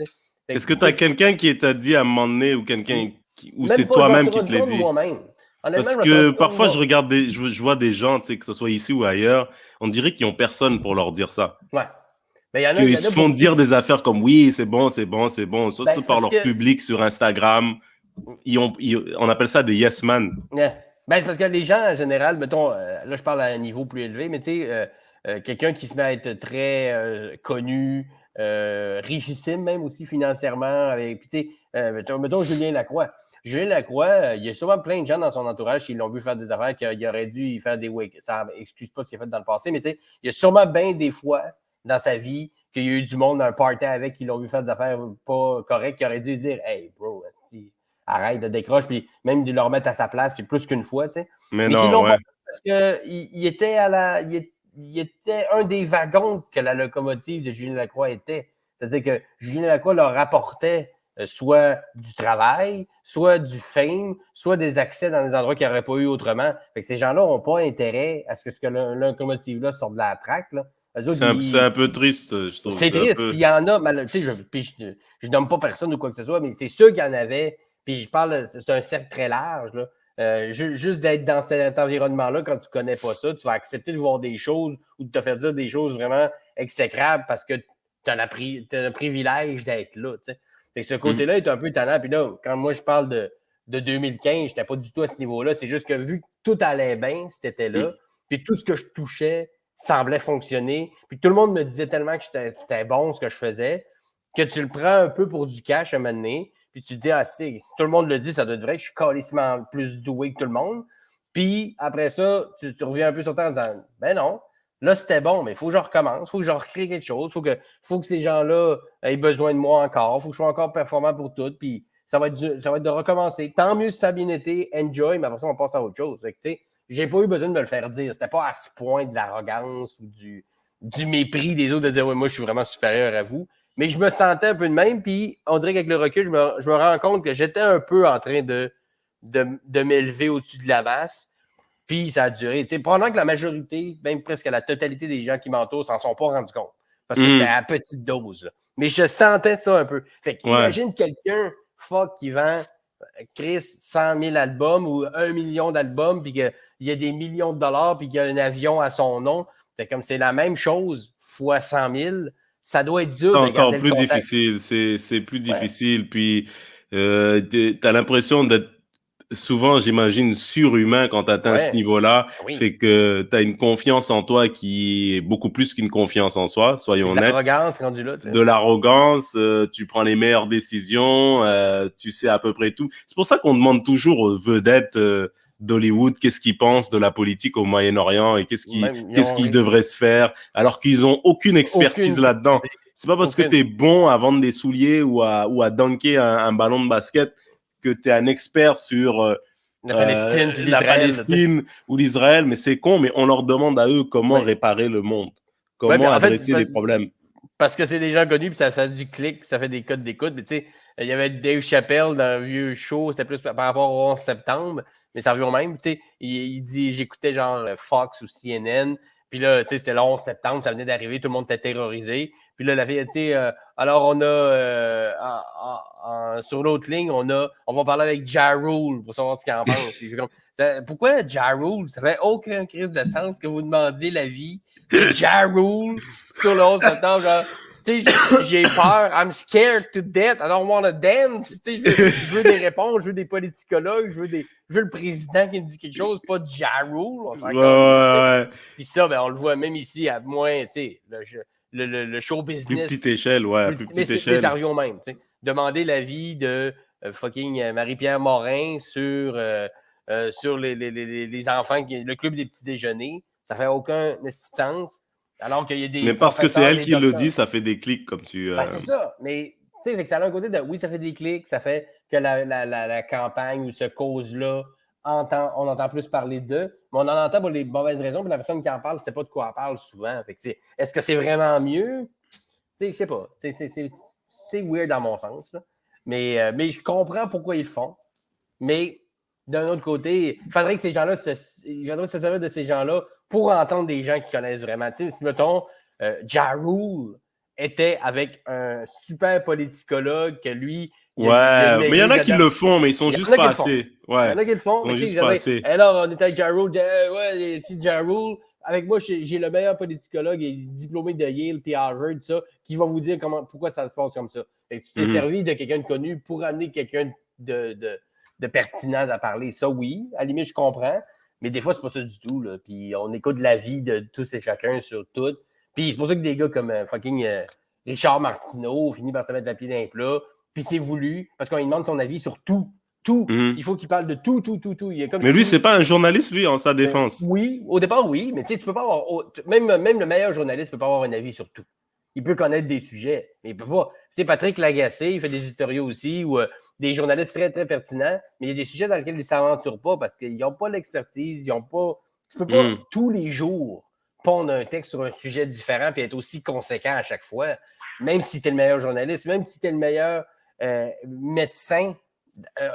B: Est-ce que tu as quelqu'un qui t'a dit à un moment donné ou quelqu'un ou c'est toi-même qui te l'a dit?
A: Moi-même.
B: Parce que parfois, je vois des gens, que ce soit ici ou ailleurs, on dirait qu'ils n'ont personne pour leur dire ça.
A: Ouais.
B: Qu'ils se font dire des affaires comme oui, c'est bon. Ça, c'est par leur public sur Instagram. On appelle ça des yes man.
A: Yeah. C'est parce que les gens, en général, mettons, là, je parle à un niveau plus élevé, mais tu sais, quelqu'un qui se met à être très connu, richissime même aussi financièrement, puis tu sais, mettons Julien Lacroix. Julien Lacroix, il y a souvent plein de gens dans son entourage qui l'ont vu faire des affaires qu'il aurait dû faire des wake. Ça excuse pas ce qu'il a fait dans le passé, mais tu sais, il y a sûrement bien des fois dans sa vie qu'il y a eu du monde dans un party avec qui l'ont vu faire des affaires pas correctes, qui aurait dû dire hey bro, si arrête de décrocher, puis même de le remettre à sa place, puis plus qu'une fois, tu sais.
B: Mais non, ouais.
A: Parce qu'il était il était un des wagons que la locomotive de Julien Lacroix était. C'est-à-dire que Julien Lacroix leur rapportait soit du travail, soit du fame, soit des accès dans des endroits qu'il n'aurait pas eu autrement. Fait que ces gens-là n'ont pas intérêt à ce que la locomotive-là sorte de la traque, là.
B: C'est un peu triste, je trouve.
A: C'est triste. Il y en a, je nomme pas personne ou quoi que ce soit, mais c'est sûr qu'il y en avait. Puis je parle, c'est un cercle très large, là. Juste d'être dans cet environnement-là, quand tu ne connais pas ça, tu vas accepter de voir des choses ou de te faire dire des choses vraiment exécrables parce que tu as le privilège d'être là. T'sais. Fait que ce côté-là est un peu tannant. Puis là, quand moi je parle de 2015, je n'étais pas du tout à ce niveau-là. C'est juste que vu que tout allait bien, c'était là. Puis tout ce que je touchais semblait fonctionner. Puis tout le monde me disait tellement que c'était bon ce que je faisais que tu le prends un peu pour du cash à un moment donné. Puis tu te dis, si tout le monde le dit, ça doit être vrai que je suis calissement plus doué que tout le monde. Puis après ça, tu reviens un peu sur terre en disant, ben non, là c'était bon, mais il faut que je recommence, il faut que je recrée quelque chose, il faut que ces gens-là aient besoin de moi encore, il faut que je sois encore performant pour tout. Puis ça va être de recommencer. Tant mieux si ça a bien été, enjoy, mais après ça, on passe à autre chose. Tu sais, j'ai pas eu besoin de me le faire dire. C'était pas à ce point de l'arrogance ou du mépris des autres de dire, ouais, moi je suis vraiment supérieur à vous. Mais je me sentais un peu de même, puis on dirait qu'avec le recul, je me rends compte que j'étais un peu en train de m'élever au-dessus de la masse. Puis ça a duré. Pendant que la majorité, même presque la totalité des gens qui m'entourent s'en sont pas rendus compte. Parce que c'était à petite dose. Là. Mais je sentais ça un peu. Fait qu'imagine quelqu'un, qui vend Chris 100 000 albums ou 1 million d'albums, puis qu'il y a des millions de dollars, puis qu'il y a un avion à son nom. Fait comme c'est la même chose fois 100 000. Ça doit être dur.
B: C'est encore plus difficile. C'est plus difficile. Puis T'as l'impression d'être souvent, j'imagine, surhumain quand tu atteins ce
A: Ouais,
B: niveau-là,
A: ben oui.
B: fait que tu as une confiance en toi qui est beaucoup plus qu'une confiance en soi,
A: C'est
B: soyons
A: de
B: honnêtes.
A: l'arrogance rendu là, tu sais.
B: De l'arrogance, tu prends les meilleures décisions, tu sais à peu près tout. C'est pour ça qu'on demande toujours aux vedettes d'Hollywood qu'est-ce qu'ils pensent de la politique au Moyen-Orient et
A: Même, ils
B: qu'est-ce
A: ont
B: qui devrait se faire, alors qu'ils ont aucune expertise
A: aucune
B: là-dedans.
A: capacité,
B: C'est pas parce que
A: aucune.
B: tu es bon à vendre des souliers ou à dunker un ballon de basket que tu es un expert sur
A: La Palestine puis
B: la
A: l'Israël, tu sais.
B: Palestine ou l'Israël, mais c'est con, mais on leur demande à eux comment
A: Ouais.
B: réparer le monde,
A: Ouais, puis
B: comment
A: en fait,
B: adresser les problèmes.
A: parce que c'est des gens connus, puis ça fait du clic, puis ça fait des codes d'écoute. Mais tu sais, il y avait Dave Chappelle dans un vieux show, c'était plus par rapport au 11 septembre, mais ça revient au même. Tu sais, il dit, j'écoutais genre Fox ou CNN, puis là, tu sais, c'était le 11 septembre, ça venait d'arriver, tout le monde était terrorisé. Puis là, la fille, tu sais, alors on a, sur l'autre ligne, on va parler avec Ja Rule pour savoir ce qu'il en pense. Puis je suis comme, pourquoi Ja Rule? Ça fait aucun crise de sens que vous demandiez l'avis de Ja Rule sur le 11 septembre, genre, tu sais, j'ai peur, I'm scared to death, I don't want to dance, tu sais, je veux des réponses, je veux des politicologues, je veux le président qui me dit quelque chose, pas Ja Rule, on s'en calisse. Puis ça, ben, on le voit même ici, à moins, tu sais, le show
B: Plus petite
A: business,
B: échelle, ouais, plus
A: mais
B: petite
A: ça
B: échelle.
A: revient au même, tu sais. Demander l'avis de fucking Marie-Pierre Morin sur les enfants, le club des petits déjeuners, ça fait aucun sens. Alors qu'il y a des
B: Mais parce que c'est
A: professeurs,
B: elle
A: des
B: qui le dit,
A: docteurs.
B: ça fait des clics comme tu.
A: Ben, c'est ça. Mais, tu sais, fait que ça a un côté de oui, ça fait des clics, ça fait que la campagne ou ce cause-là, on entend plus parler d'eux, mais on en entend pour les mauvaises raisons, puis la personne qui en parle, c'est pas de quoi elle parle souvent. Fait que, est-ce que c'est vraiment mieux? Tu sais, je sais pas. C'est weird dans mon sens. Là. Mais je comprends pourquoi ils le font. Mais d'un autre côté, il faudrait que ces gens-là se servir de ces gens-là pour entendre des gens qui connaissent vraiment. Tu sais, si, mettons, Ja Rule était avec un super politicologue que lui, il a
B: Ouais, mais il y en
A: maigri
B: a qui
A: dedans.
B: le font, mais ils sont
A: Il y en
B: juste
A: a qui
B: pas
A: le font.
B: assez.
A: Il y
B: Ouais,
A: en a qui le font.
B: ils sont
A: Mais tu sais,
B: juste pas
A: j'avais.
B: assez.
A: Alors, on était avec Ja Rule. Ouais, si Ja Rule, avec moi, j'ai le meilleur politicologue et diplômé de Yale puis Harvard, tout ça, qui va vous dire pourquoi ça se passe comme ça. Fait que tu t'es servi de quelqu'un de connu pour amener quelqu'un de pertinent à parler. Ça, oui, à la limite, je comprends. Mais des fois, c'est pas ça du tout. Là. Puis on écoute l'avis de tous et chacun sur tout. Puis c'est pour ça que des gars comme fucking Richard Martineau finissent par se mettre la pied dans les plats. Puis c'est voulu, parce qu'on lui demande son avis sur tout. Tout. Il faut qu'il parle de tout, tout, tout, tout. Il est comme
B: Mais lui,
A: si.
B: c'est pas un journaliste, lui, en sa défense.
A: Oui, au départ, oui, mais tu sais, tu peux pas avoir. Même le meilleur journaliste ne peut pas avoir un avis sur tout. Il peut connaître des sujets, mais il peut pas. Tu sais, Patrick Lagacé, il fait des éditoriaux aussi, ou des journalistes très, très pertinents, mais il y a des sujets dans lesquels ils ne s'aventurent pas parce qu'ils n'ont pas l'expertise, ils n'ont pas. Tu peux pas tous les jours pondre un texte sur un sujet différent et être aussi conséquent à chaque fois, même si tu es le meilleur journaliste, même si tu es le meilleur médecin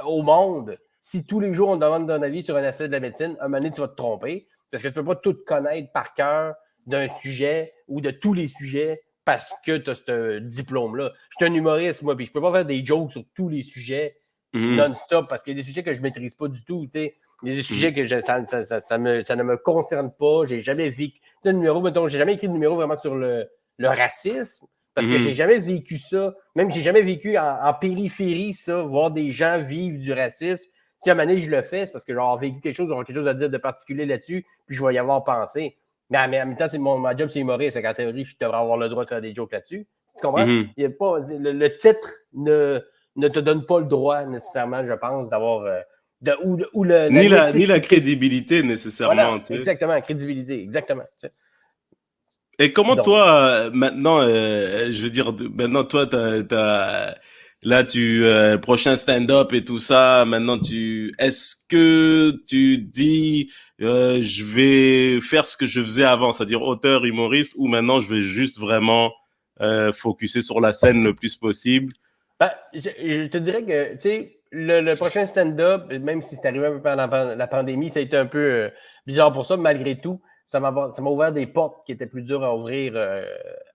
A: au monde. Si tous les jours on te demande ton avis sur un aspect de la médecine, à un moment donné, tu vas te tromper parce que tu ne peux pas tout connaître par cœur d'un sujet ou de tous les sujets parce que tu as ce diplôme-là. Je suis un humoriste, moi, puis je peux pas faire des jokes sur tous les sujets non-stop parce qu'il y a des sujets que je ne maîtrise pas du tout. Tu sais. Il y a des sujets que ça ne me concerne pas. J'ai jamais vécu. Tu sais, numéro, mettons, j'ai jamais écrit de numéro vraiment sur le racisme parce que j'ai jamais vécu ça. Même j'ai jamais vécu en périphérie ça, voir des gens vivre du racisme. Si à un moment donné, je le fais, c'est parce que j'aurai vécu quelque chose, j'aurai quelque chose à dire de particulier là-dessus, puis je vais y avoir pensé. Mais en même temps, ma job, c'est humoriste. En théorie, je devrais avoir le droit de faire des jokes là-dessus. Tu comprends? Il y a pas, le titre ne te donne pas le droit nécessairement, je pense, d'avoir ou la
B: Ni la
A: nécessité.
B: crédibilité nécessairement,
A: Voilà,
B: tu sais.
A: exactement, crédibilité, exactement. Tu sais.
B: Et comment
A: Donc,
B: toi, maintenant, je veux dire, maintenant, toi, là, prochain stand-up et tout ça, maintenant, est-ce que tu dis, je vais faire ce que je faisais avant, c'est-à-dire auteur, humoriste, ou maintenant, je vais juste vraiment focuser sur la scène le plus possible?
A: ben, je te dirais que, tu sais, le prochain stand-up, même si c'est arrivé un peu pendant la pandémie, ça a été un peu bizarre pour ça, mais malgré tout, ça m'a ouvert des portes qui étaient plus dures à ouvrir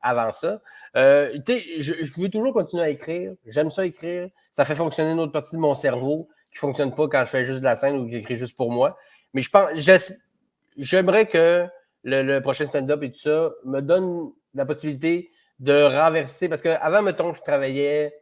A: avant ça. Tu sais, je veux toujours continuer à écrire. J'aime ça écrire. Ça fait fonctionner une autre partie de mon cerveau qui ne fonctionne pas quand je fais juste de la scène ou que j'écris juste pour moi. Mais j'aimerais que le prochain stand-up et tout ça me donne la possibilité de renverser. Parce qu'avant, mettons, je travaillais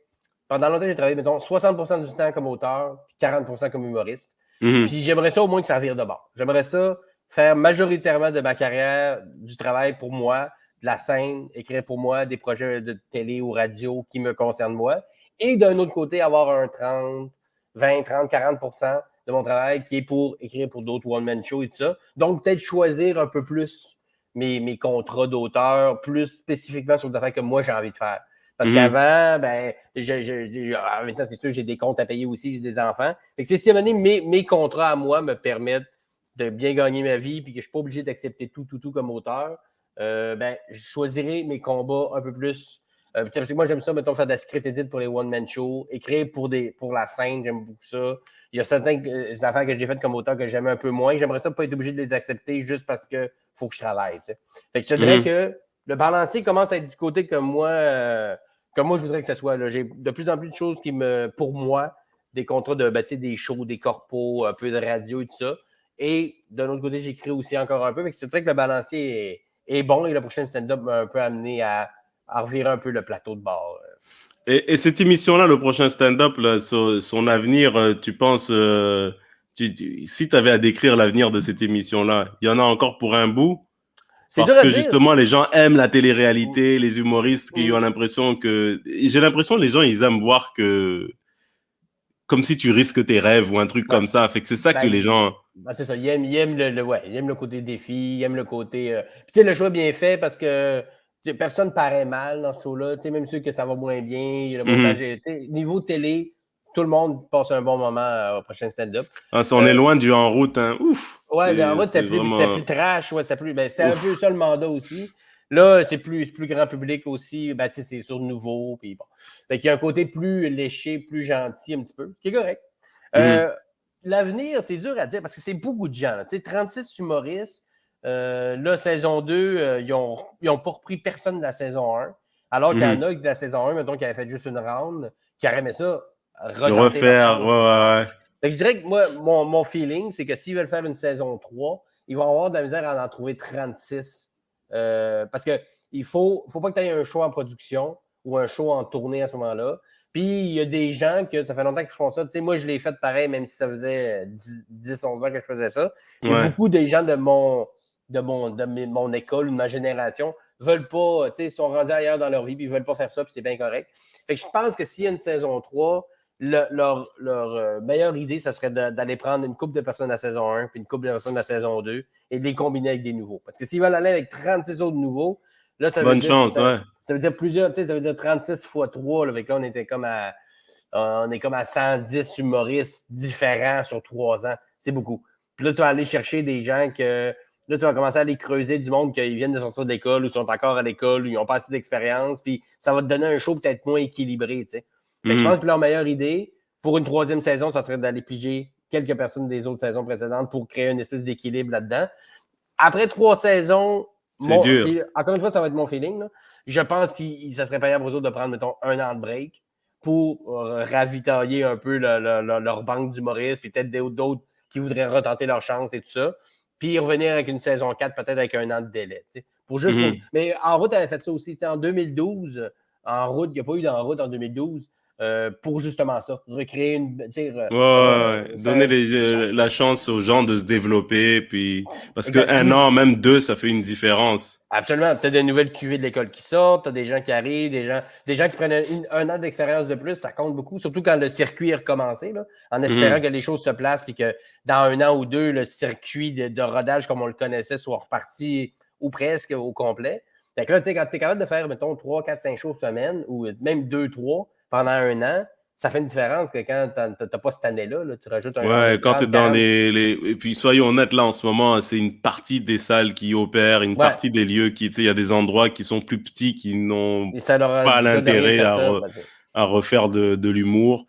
A: pendant longtemps, j'ai travaillé, mettons, 60% du temps comme auteur, puis 40% comme humoriste.
B: Mhm.
A: Puis j'aimerais ça au moins que ça vire de bord. J'aimerais ça faire majoritairement de ma carrière du travail pour moi, de la scène, écrire pour moi des projets de télé ou radio qui me concernent moi. Et d'un autre côté, avoir un 30, 20, 30, 40% de mon travail qui est pour écrire pour d'autres one-man shows et tout ça. Donc, peut-être choisir un peu plus mes contrats d'auteur, plus spécifiquement sur des affaires que moi, j'ai envie de faire. Parce qu'avant, ben, en même temps, c'est sûr, j'ai des comptes à payer aussi, j'ai des enfants. Fait que c'est si à un moment donné, mes contrats à moi me permettent de bien gagner ma vie puis que je ne suis pas obligé d'accepter tout comme auteur, ben, je choisirai mes combats un peu plus. Parce que moi, j'aime ça, mettons, faire de la script edit pour les one-man shows, écrire pour la scène, j'aime beaucoup ça. Il y a certaines affaires que j'ai faites comme auteur que j'aime un peu moins. J'aimerais ça pas être obligé de les accepter juste parce qu'il faut que je travaille. T'sais. Fait que je te dirais que le balancier commence à être du côté comme moi je voudrais que ce soit. Là. J'ai de plus en plus de choses qui pour moi, des contrats de des shows, des corpos, un peu de radio et tout ça. Et d'un autre côté, j'écris aussi encore un peu. Fait que c'est vrai que le balancier est bon et le prochain stand-up m'a un peu amené à revirer un peu le plateau de bord.
B: Et cette émission-là, le prochain stand-up, là, son avenir, tu penses, si tu avais à décrire l'avenir de cette émission-là, il y en a encore pour un bout?
A: C'est dur
B: Parce
A: à
B: que
A: dire.
B: justement, les gens aiment la télé-réalité, les humoristes qui ont l'impression que... J'ai l'impression que les gens, ils aiment voir que... Comme si tu risques tes rêves ou un truc comme ça. Fait que c'est ça que les gens...
A: C'est ça, ils aiment ils aiment le côté défi, ils aiment le côté... Puis tu sais, le choix est bien fait parce que personne paraît mal dans ce show-là. Tu sais, même ceux que ça va moins bien, le montage est... Niveau télé, tout le monde passe un bon moment au prochain stand-up.
B: Ah, on est loin du En route, hein. Ouf!
A: Ouais, en route, c'était plus trash. Ouais, c'était un peu ça le mandat aussi. Là, c'est plus grand public aussi. Ben, tu sais, c'est sur nouveau. Puis bon. Fait qu'il y a un côté plus léché, plus gentil un petit peu, qui est correct. L'avenir, c'est dur à dire parce que c'est beaucoup de gens. Tu sais, 36 humoristes. Là, saison 2, ils ont pas repris personne de la saison 1. Alors qu'il y en a de la saison 1, mettons, qui avaient fait juste une round, qui auraient aimé ça, retenter leur chance.
B: Ouais.
A: Fait que je dirais que moi, mon feeling, c'est que s'ils veulent faire une saison 3, ils vont avoir de la misère à en trouver 36. Parce que il faut pas que tu aies un show en production ou un show en tournée à ce moment-là. Puis, il y a des gens que ça fait longtemps qu'ils font ça. Tu sais, moi, je l'ai fait pareil, même si ça faisait 10 11 ans que je faisais ça. Il y a beaucoup de gens de mon école ou de ma génération veulent pas, tu sais, sont rendus ailleurs dans leur vie, puis ils veulent pas faire ça, puis c'est bien correct. Fait que je pense que s'il y a une saison 3, leur meilleure idée, ça serait d'aller prendre une couple de personnes de la saison 1 puis une couple de personnes de la saison 2 et de les combiner avec des nouveaux. Parce que s'ils veulent aller avec 36 autres nouveaux, là, ça veut dire... Ça veut dire plusieurs, tu sais, ça veut dire 36 fois 3. Là, avec là, on est comme à 110 humoristes différents sur 3 ans. C'est beaucoup. Puis là, tu vas aller chercher des gens que... Là, tu vas commencer à aller creuser du monde qui viennent de sortir de l'école ou sont encore à l'école ou ils n'ont pas assez d'expérience. Puis ça va te donner un show peut-être moins équilibré, tu sais. Fait que je pense que leur meilleure idée pour une 3e saison, ça serait d'aller piger quelques personnes des autres saisons précédentes pour créer une espèce d'équilibre là-dedans. Après 3 saisons, puis, encore une fois, ça va être mon feeling. Là. Je pense que ça serait payable pour eux autres de prendre, mettons, 1 an de break pour ravitailler un peu leur banque d'humoristes, puis peut-être d'autres qui voudraient retenter leur chance et tout ça. Puis revenir avec une saison 4, peut-être avec 1 an de délai. Mais En route, elle avait fait ça aussi. En 2012, En route, il n'y a pas eu d'En route en 2012. Pour justement ça, recréer
B: donner la chance aux gens de se développer, puis parce qu'un an, même 2, ça fait une différence.
A: Absolument. Tu as des nouvelles cuvées de l'école qui sortent, tu as des gens qui arrivent, des gens qui prennent un an d'expérience de plus, ça compte beaucoup, surtout quand le circuit est recommencé, là, en espérant que les choses se placent et que dans 1 an ou 2, le circuit de rodage comme on le connaissait soit reparti ou presque au complet. Fait que là, tu sais, quand tu es capable de faire, mettons, 3, 4, 5 shows semaine ou même 2, 3 pendant 1 an, ça fait une différence que quand tu n'as pas cette année-là, là, tu rajoutes un...
B: Ouais, quand tu es dans Et puis, soyons honnêtes, là, en ce moment, c'est une partie des salles qui opèrent, une partie des lieux qui... Tu sais, il y a des endroits qui sont plus petits, qui n'ont pas l'intérêt à refaire de l'humour.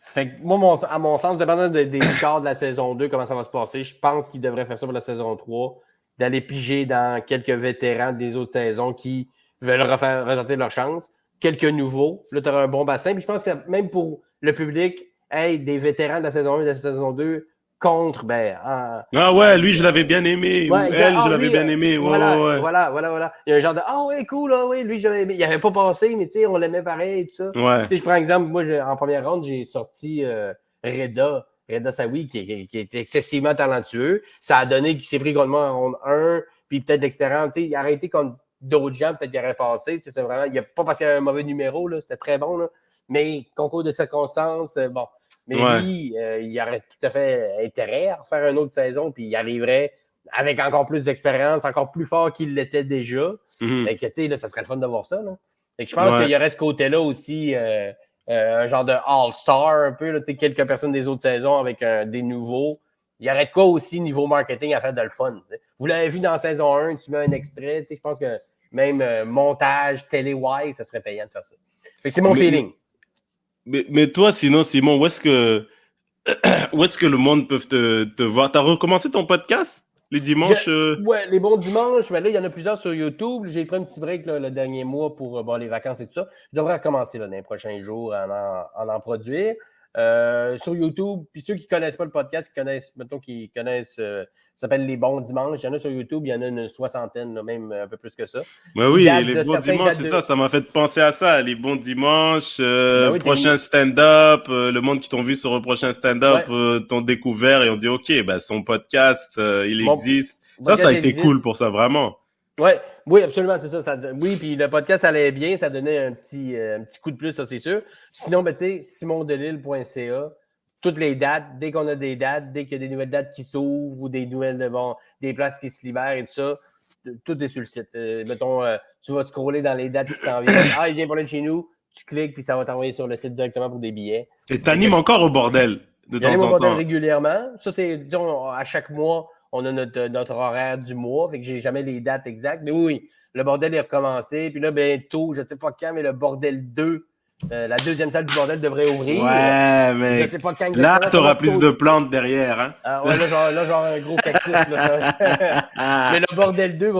A: Fait que moi, à mon sens, dépendant des scores de la saison 2, comment ça va se passer, je pense qu'ils devraient faire ça pour la saison 3, d'aller piger dans quelques vétérans des autres saisons qui veulent retenter leur chance. Quelques nouveaux. Là, tu auras un bon bassin. Puis je pense que même pour le public, des vétérans de la saison 1 et de la saison 2 contre,
B: Ah ouais, lui, je l'avais bien aimé.
A: Ouais,
B: Ou
A: exact.
B: elle, je l'avais bien aimé. Ouais, ouais, ouais.
A: Voilà. Il y a un genre de ouais, cool, oui, lui, j'avais aimé. Il n'avait pas passé, mais tu sais, on l'aimait pareil et tout ça.
B: Ouais.
A: Tu sais, je prends exemple, moi, en première ronde, j'ai sorti Reda Sawi, qui était excessivement talentueux. Ça a donné qu'il s'est pris contre moi en ronde 1, puis peut-être l'expérience. Tu sais, il a arrêté contre d'autres gens, peut-être qu'il aurait passé. Tu sais, c'est vraiment, il n'y a pas parce qu'il y avait un mauvais numéro, là, c'était très bon, là. Mais concours de circonstances, bon. Mais
B: Ouais.
A: lui, il aurait tout à fait intérêt à refaire une autre saison, puis il arriverait avec encore plus d'expérience, encore plus fort qu'il l'était déjà. Fait que, tu sais, là, ça serait le fun de voir ça. Là. Fait que je pense qu'il y aurait ce côté-là aussi, un genre de all-star un peu, là, quelques personnes des autres saisons avec des nouveaux. Il y aurait de quoi aussi niveau marketing à faire de le fun. T'sais. Vous l'avez vu dans la saison 1, tu mets un extrait, je pense que même montage, télé-wise, ça serait payant de faire ça. Fait que c'est mon feeling.
B: Mais toi, sinon, Simon, où est-ce que le monde peut te voir? T'as recommencé ton podcast les dimanches?
A: Ouais, les bons dimanches. Mais là, il y en a plusieurs sur YouTube. J'ai pris un petit break là, le dernier mois pour les vacances et tout ça. Je devrais recommencer là, dans les prochains jours à en produire. Sur YouTube, puis ceux qui ne connaissent pas le podcast, qui connaissent, ça s'appelle Les Bons Dimanches. Il y en a sur YouTube, il y en a une soixantaine, là, même un peu plus que ça.
B: Ben oui, les bons dimanches, c'est ça, ça m'a fait penser à ça. Les bons dimanches, oui, prochain stand-up, le monde qui t'ont vu sur le prochain stand-up, t'ont découvert et on dit, OK, ben, son podcast, il existe. Ça a été cool pour ça, vraiment.
A: Ouais, oui, absolument, c'est ça. Oui, puis le podcast allait bien, ça donnait un petit coup de plus, ça, c'est sûr. Sinon, tu sais, simondelille.ca, toutes les dates, dès qu'on a des dates, dès qu'il y a des nouvelles dates qui s'ouvrent ou des nouvelles, des places qui se libèrent et tout ça, tout est sur le site. Mettons, tu vas scroller dans les dates qui s'en viennent. Ah, il vient pour de chez nous, tu cliques, puis ça va t'envoyer sur le site directement pour des billets.
B: Et t'animes encore au bordel, de temps en temps.
A: J'anime au bordel régulièrement. Ça, c'est, disons, à chaque mois, on a notre horaire du mois, fait que j'ai jamais les dates exactes. Mais oui, le bordel est recommencé. Puis là, bientôt, je ne sais pas quand, mais le bordel 2, la deuxième salle du bordel devrait ouvrir.
B: Ouais, mais
A: je sais pas quand
B: là, tu auras plus de plantes derrière. Hein?
A: Ouais, là, genre un gros cactus. Là, mais le bordel 2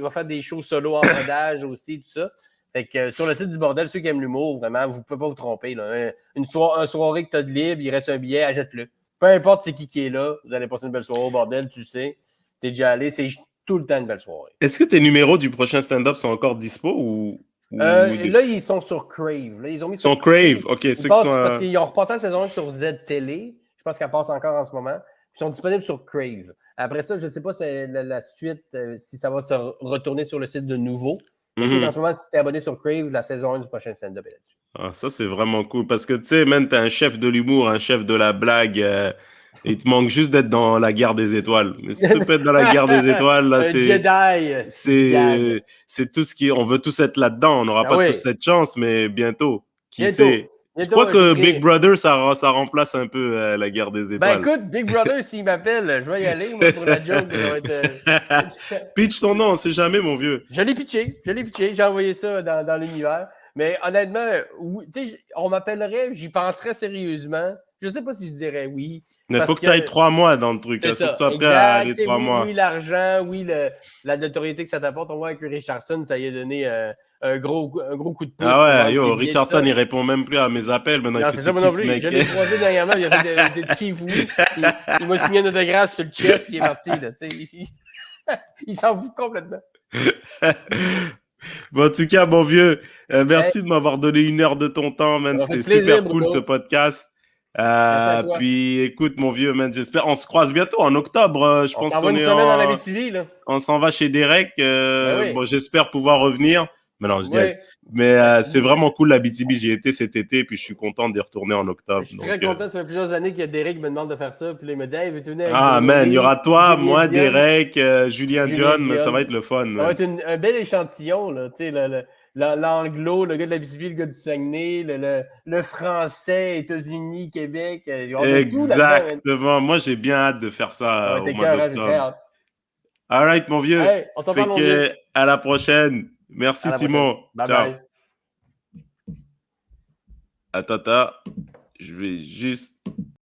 A: va faire des shows solo en rodage aussi, tout ça. Fait que sur le site du bordel, ceux qui aiment l'humour, vraiment, vous ne pouvez pas vous tromper. Là. Une soirée que tu as de libre, il reste un billet, achète-le. Peu importe c'est qui est là, vous allez passer une belle soirée au bordel, tu le sais. Tu es déjà allé, c'est tout le temps une belle soirée.
B: Est-ce que tes numéros du prochain stand-up sont encore dispo ou...
A: Là, ils sont sur Crave. Là, ils ont mis
B: sur Crave, OK.
A: Parce qu'ils ont repassé la saison 1 sur Z-Télé. Je pense qu'elle passe encore en ce moment. Ils sont disponibles sur Crave. Après ça, je ne sais pas si la suite, si ça va se retourner sur le site de nouveau. Mais en ce moment, si tu es abonné sur Crave, la saison 1 du prochain stand-up est là-dessus.
B: Ah, ça, c'est vraiment cool. Parce que, tu sais, man, t'es un chef de l'humour, un chef de la blague. Il te manque juste d'être dans la guerre des étoiles. Mais si tu peux être dans la guerre des étoiles, là, c'est...
A: Jedi!
B: C'est tout ce qui... On veut tous être là-dedans. On n'aura pas tous cette chance, mais bientôt. Qui sait? Je crois que Big Brother, ça remplace un peu la guerre des étoiles.
A: Ben écoute, Big Brother, s'il m'appelle, je vais y aller, moi, pour la joke.
B: Pitch ton nom, on sait jamais, mon vieux.
A: Je l'ai pitché. J'ai envoyé ça dans l'univers. Mais honnêtement, on m'appellerait, j'y penserais sérieusement. Je ne sais pas si je dirais oui.
B: Mais il faut que tu ailles 3 mois dans le truc. Il faut que tu sois prêt à aller 3 mois.
A: Oui, l'argent, oui, la notoriété que ça t'apporte. On voit avec Richardson, ça y a donné un gros coup de pouce.
B: Ah ouais, Richardson, il répond même plus à mes appels. Maintenant, il fait
A: ça, moi non plus. Je l'ai croisé dernièrement, il a fait des chief oui. Il m'a signé un autographe sur le chest, puis il est parti. Là, il s'en fout complètement.
B: Bon, en tout cas, mon vieux, merci de m'avoir donné 1 heure de ton temps, man. C'était super cool, ce podcast. Puis écoute, mon vieux, man, j'espère. On se croise bientôt en octobre. Je pense qu'on est
A: semaine en Abitibi, là.
B: On s'en va chez Derek. Bon, j'espère pouvoir revenir. Mais non, je dis. Mais c'est vraiment cool l'Abitibi. J'y étais cet été, puis je suis content d'y retourner en octobre.
A: Je suis très content. Ça fait plusieurs années que Derek me demande de faire ça. Puis là, il me dit, hey, veux-tu venir avec
B: man, il y aura toi, moi, Derek, Julien Dion. Ça va être le fun.
A: Ça va être un bel échantillon, là. Tu sais, l'anglo, le gars de l'Abitibi, le gars du Saguenay, le français, États-Unis, Québec.
B: Exactement. Moi, j'ai bien hâte de faire ça au mois d'octobre. All right, mon vieux.
A: Hey, on s'en parle,
B: à la prochaine. Merci, Simon.
A: Bye
B: Ciao.
A: bye.
B: Attends. Je vais juste